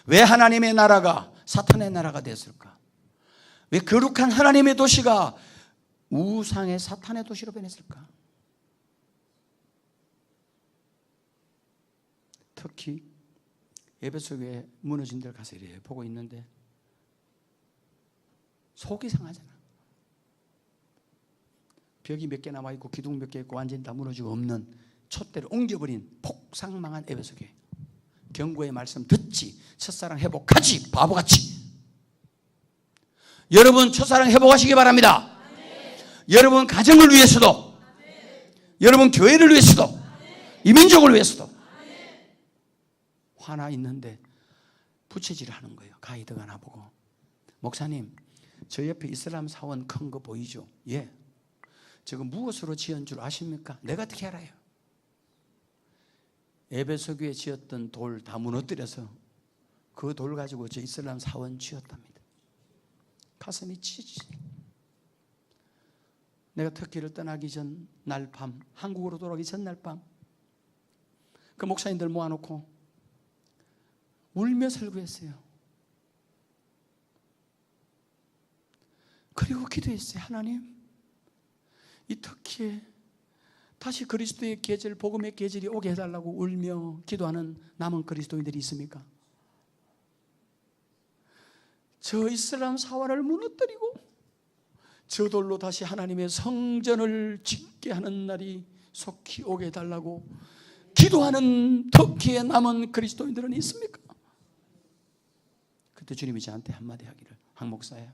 왜 하나님의 나라가 사탄의 나라가 됐을까? 왜 거룩한 하나님의 도시가 우상의 사탄의 도시로 변했을까? 터키 에베소 교회 무너진 데를 가서 이래 보고 있는데 속이 상하잖아. 벽이 몇 개 남아있고 기둥 몇 개 있고 완전히 다 무너지고 없는 촛대를 옮겨버린 폭삭망한 에베소 교회. 경고의 말씀 듣지, 첫사랑 회복하지, 바보같이. 여러분 첫사랑 회복하시기 바랍니다. 여러분 가정을 위해서도, 여러분 교회를 위해서도, 이 민족을 위해서도. 화나 있는데 부채질을 하는 거예요. 가이드가 나보고, 목사님 저 옆에 이슬람 사원 큰 거 보이죠? 예. 저거 무엇으로 지은 줄 아십니까? 내가 어떻게 알아요? 에베소 교회 지었던 돌 다 무너뜨려서 그 돌 가지고 저 이슬람 사원 지었답니다. 가슴이 찢어지지. 내가 터키를 떠나기 전 날 밤, 한국으로 돌아가기 전 날 밤, 그 목사님들 모아놓고 울며 설교했어요. 그리고 기도했어요. 하나님, 이 터키에 다시 그리스도의 계절, 복음의 계절이 오게 해달라고 울며 기도하는 남은 그리스도인들이 있습니까? 저 이슬람 사원을 무너뜨리고 저돌로 다시 하나님의 성전을 짓게 하는 날이 속히 오게 해달라고 기도하는 터키에 남은 그리스도인들은 있습니까? 그때 주님이 저한테 한마디 하기를, 한 목사야,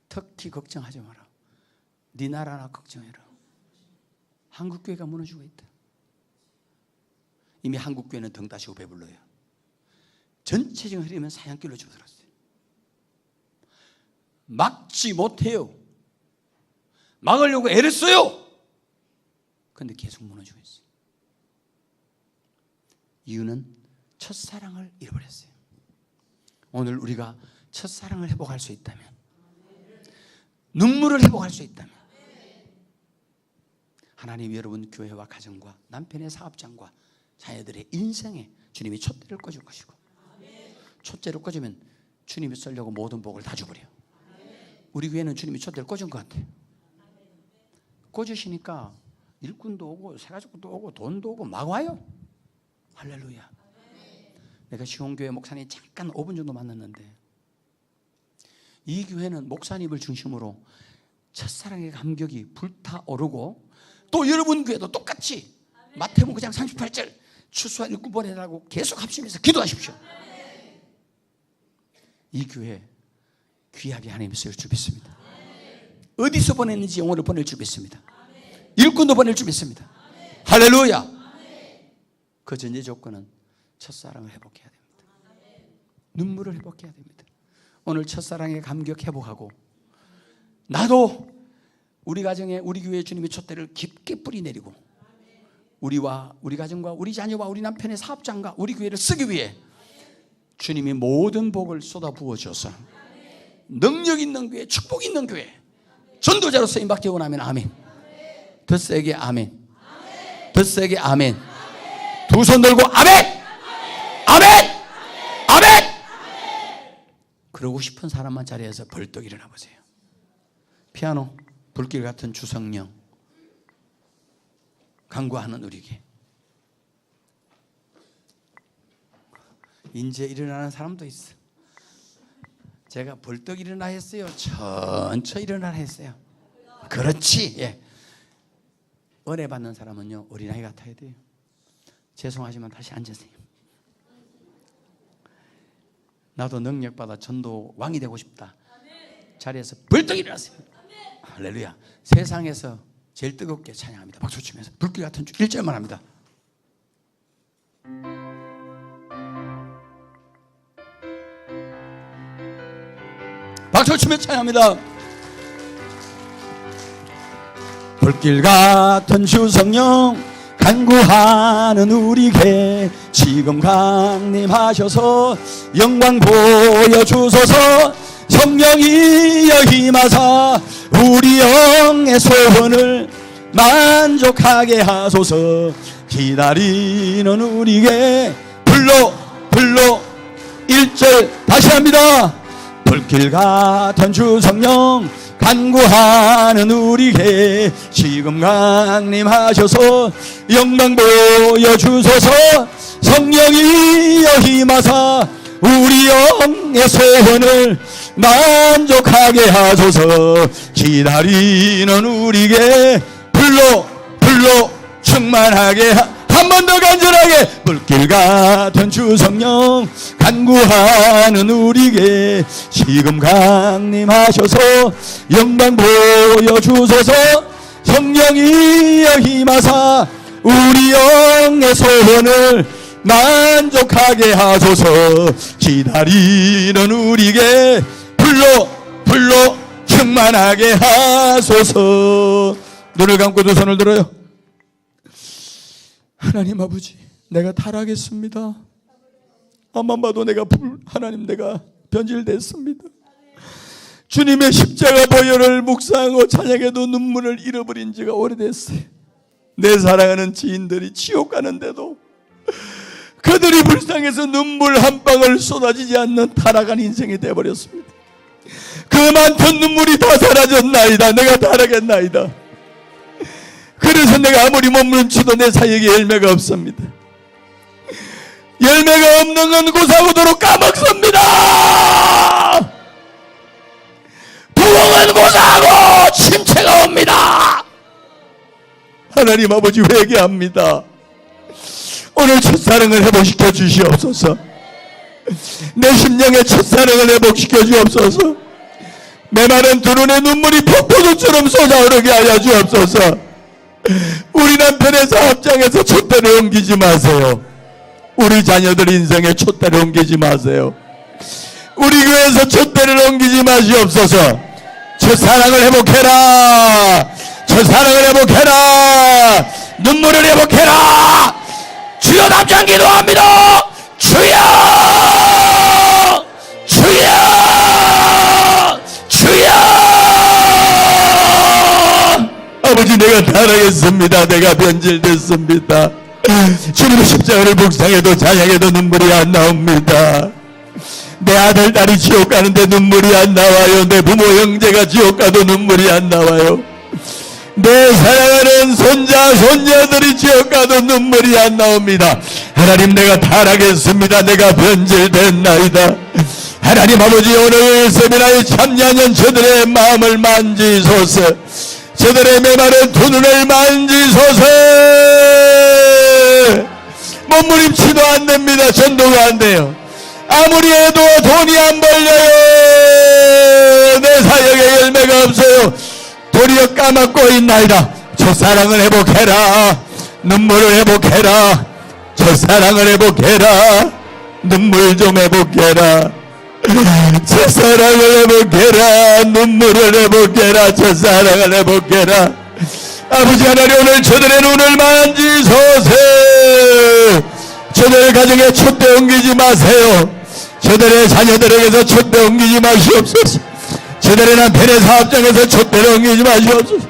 터키 걱정하지 마라. 네 나라나 걱정해라. 한국교회가 무너지고 있다. 이미 한국교회는 등 따시고 배불러요. 전체적인 흐름은 사양길로 접어들었어요. 막지 못해요. 막으려고 애를 써요. 그런데 계속 무너지고 있어요. 이유는 첫사랑을 잃어버렸어요. 오늘 우리가 첫사랑을 회복할 수 있다면, 눈물을 회복할 수 있다면, 하나님이 여러분 교회와 가정과 남편의 사업장과 자녀들의 인생에 주님이 촛대를 꽂을 것이고, 촛대를 꽂으면 주님이 쓰려고 모든 복을 다 줘버려요. 우리 교회는 주님이 촛대를 꽂은 것 같아요. 꽂으시니까 일꾼도 오고 새가족도 오고 돈도 오고 막 와요. 할렐루야. 내가 시온교회 목사님 잠깐 5분 정도 만났는데, 이 교회는 목사님을 중심으로 첫사랑의 감격이 불타오르고, 또 여러분 교회도 똑같이 마태복음 9장 38절 추수와 일꾼 보내라고 계속 합심해서 기도하십시오. 이 교회 귀하게 하나님이 쓸 줄 믿습니다. 어디서 보냈는지 영혼을 보낼 줄 믿습니다. 일꾼도 보낼 줄 믿습니다. 할렐루야. 그 전제 조건은 첫사랑을 회복해야 됩니다. 눈물을 회복해야 됩니다. 오늘 첫사랑의 감격 회복하고, 나도 우리 가정에, 우리 교회에 주님의 촛대를 깊게 뿌리내리고, 우리와 우리 가정과 우리 자녀와 우리 남편의 사업장과 우리 교회를 쓰기 위해 주님이 모든 복을 쏟아 부어줘서 능력 있는 교회, 축복 있는 교회, 전도자로 쓰임받기 원하면 아멘. 더 세게 아멘. 더 세게 아멘. 두 손 들고 아멘. 아멘. 아멘. 그러고 싶은 사람만 자리에서 벌떡 일어나 보세요. 피아노, 불길 같은 주성령, 간구하는 우리에게. 이제 일어나는 사람도 있어. 제가 벌떡 일어나 했어요? 천천히 일어나 했어요? 그렇지. 예. 은혜 받는 사람은요, 어린아이 같아야 돼요. 죄송하지만 다시 앉으세요. 나도 능력받아 전도 왕이 되고 싶다. 자리에서 벌떡 일어나세요. 할렐루야. 세상에서 제일 뜨겁게 찬양합니다. 박수 치면서 불길 같은 주 1절만 합니다. 박수 치며 찬양합니다. 불길 같은 주 성령 간구하는 우리에게 지금 강림하셔서 영광 보여주소서. 성령이여 힘하사 우리 영의 소원을 만족하게 하소서. 기다리는 우리에게 불러 1절 다시 합니다. 불길 같은 주 성령 간구하는 우리에게 지금 강림하셔서 영광 보여주소서. 성령이여 힘하사 우리 영의 소원을 만족하게 하소서. 기다리는 우리에게 불러 충만하게 한 번 더 간절하게. 불길 같은 주 성령 간구하는 우리에게 지금 강림하셔서 영광 보여주소서. 성령이여 힘하사 우리 영의 소원을 만족하게 하소서. 기다리는 우리에게 불러 충만하게 하소서. 눈을 감고 두 손을 들어요. 하나님 아버지, 내가 타락했습니다. 앞만 봐도 하나님 내가 변질됐습니다. 주님의 십자가 보혈을 묵상하고 찬양해도 눈물을 잃어버린 지가 오래됐어요. 내 사랑하는 지인들이 지옥 가는데도 그들이 불쌍해서 눈물 한 방울 쏟아지지 않는 타락한 인생이 되어버렸습니다. 그 많던 눈물이 다 사라졌나이다. 내가 타락했나이다. 그래서 내가 아무리 몸부림쳐도 내 사역에 열매가 없습니다. 열매가 없는 건 고사오도록 까먹습니다. 부흥은 고사하고 침체가 옵니다. 하나님 아버지 회개합니다. 오늘 첫사랑을 회복시켜 주시옵소서. 내 심령의 첫사랑을 회복시켜 주옵소서. 메마른 두 눈에 눈물이 폭포수처럼 쏟아오르게 하여 주옵소서. 우리 남편의 사업장에서 촛대를 옮기지 마세요. 우리 자녀들 인생에 촛대를 옮기지 마세요. 우리 교회에서 촛대를 옮기지 마시옵소서. 첫사랑을 회복해라. 첫사랑을 회복해라. 눈물을 회복해라. 주여 답장 기도합니다. 주여 주여 주여. 아버지 내가 타락했습니다. 내가 변질됐습니다. 주님의 십자가를 묵상해도 찬양해도 눈물이 안 나옵니다. 내 아들 딸이 지옥 가는데 눈물이 안 나와요. 내 부모 형제가 지옥 가도 눈물이 안 나와요. 내 사랑하는 손자 손녀들이 지옥 가도 눈물이 안 나옵니다. 하나님 내가 타락했습니다. 내가 변질됐나이다. 하나님 아버지 오늘 세미나에 참여하는 저들의 마음을 만지소서. 저들의 메마른 두 눈을 만지소서. 몸부림치도 안 됩니다. 전도가 안 돼요. 아무리 해도 돈이 안 벌려요. 내 사역에 열매가 없어요. 도리어 까먹고 있나이다. 첫사랑을 회복해라. 눈물을 회복해라. 첫사랑을 회복해라. 눈물 좀 회복해라. 첫사랑을 회복해라. 눈물을 회복해라. 첫사랑을 회복해라. 아버지 하나님 오늘 저들의 눈을 만지소서. 저들의 가정에 촛대 옮기지 마세요. 저들의 자녀들에게서 촛대 옮기지 마시옵소서. 저들의 남편의 사업장에서 촛대를 옮기지 마시옵소서.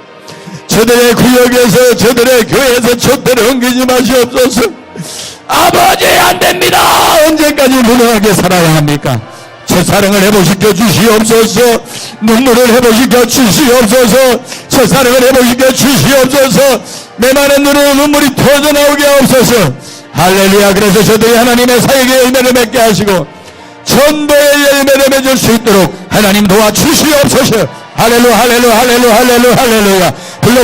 저들의 구역에서 저들의 교회에서 촛대를 옮기지 마시옵소서. 아버지 안됩니다. 언제까지 무능하게 살아야 합니까? 첫사랑을 회복시켜 주시옵소서. 눈물을 회복시켜 주시옵소서. 첫사랑을 회복시켜 주시옵소서. 메마른 눈으로 눈물이 터져나오게 하옵소서. 할렐루야. 그래서 저들이 하나님의 사역의 열매를 맺게 하시고 전도의 열매를 맺을 수 있도록 하나님 도와주시옵소서. 할렐루야 할렐루야 할렐루야 할렐루야 할렐루야. 불러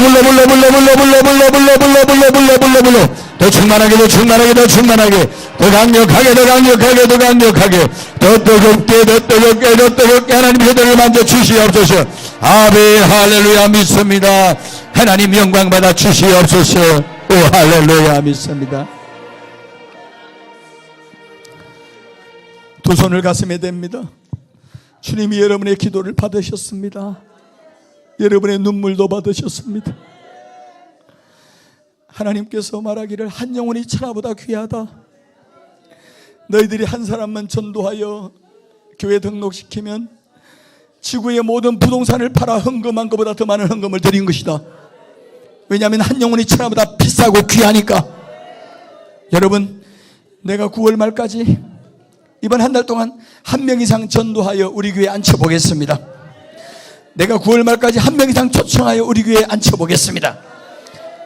더 충만하게 더 충만하게 더 충만하게 더 강력하게 더 강력하게 더 강력하게 더 뜨겁게 더 뜨겁게 더 뜨겁게 하나님 저들을 만져 주시옵소서. 아멘. 할렐루야 믿습니다. 하나님 영광 받아 주시옵소서. 오 할렐루야 믿습니다. 두 손을 가슴에 댑니다. 주님이 여러분의 기도를 받으셨습니다. 여러분의 눈물도 받으셨습니다. 하나님께서 말하기를 한 영혼이 천하보다 귀하다. 너희들이 한 사람만 전도하여 교회 등록시키면 지구의 모든 부동산을 팔아 헌금한 것보다 더 많은 헌금을 드린 것이다. 왜냐하면 한 영혼이 천하보다 비싸고 귀하니까. 여러분 내가 9월 말까지 이번 한 달 동안 한 명 이상 전도하여 우리 교회에 앉혀보겠습니다. 내가 9월 말까지 한 명 이상 초청하여 우리 교회에 앉혀보겠습니다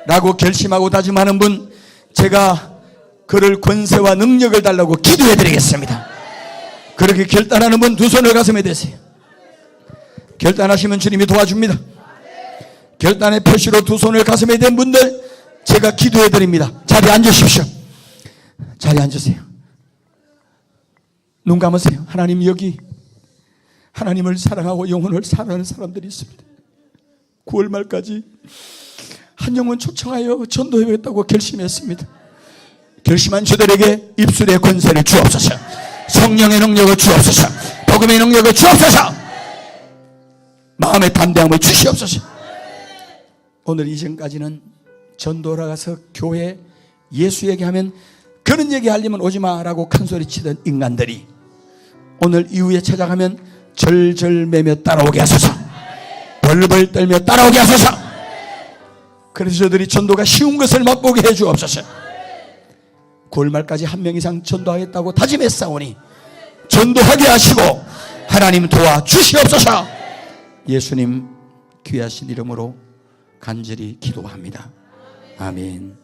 라고 결심하고 다짐하는 분, 제가 그를 권세와 능력을 달라고 기도해 드리겠습니다. 그렇게 결단하는 분 두 손을 가슴에 대세요. 결단하시면 주님이 도와줍니다. 결단의 표시로 두 손을 가슴에 댄 분들 제가 기도해 드립니다. 자리에 앉으십시오. 자리에 앉으세요. 눈 감으세요. 하나님 여기 하나님을 사랑하고 영혼을 사랑하는 사람들이 있습니다. 9월 말까지 한 영혼 초청하여 전도해야겠다고 결심했습니다. 결심한 저들에게 입술의 권세를 주옵소서. 성령의 능력을 주옵소서. 복음의 능력을 주옵소서. 마음의 담대함을 주시옵소서. 오늘 이전까지는 전도하러 가서 교회 예수 얘기하면 그런 얘기 하려면 오지마라고 큰소리 치던 인간들이 오늘 이후에 찾아가면 절절 매며 따라오게 하소서. 벌벌 떨며 따라오게 하소서. 그래서 저들이 전도가 쉬운 것을 맛보게 해 주옵소서. 9월 말까지 한 명 이상 전도하겠다고 다짐했사오니 전도하게 하시고 하나님 도와주시옵소서. 예수님 귀하신 이름으로 간절히 기도합니다. 아멘.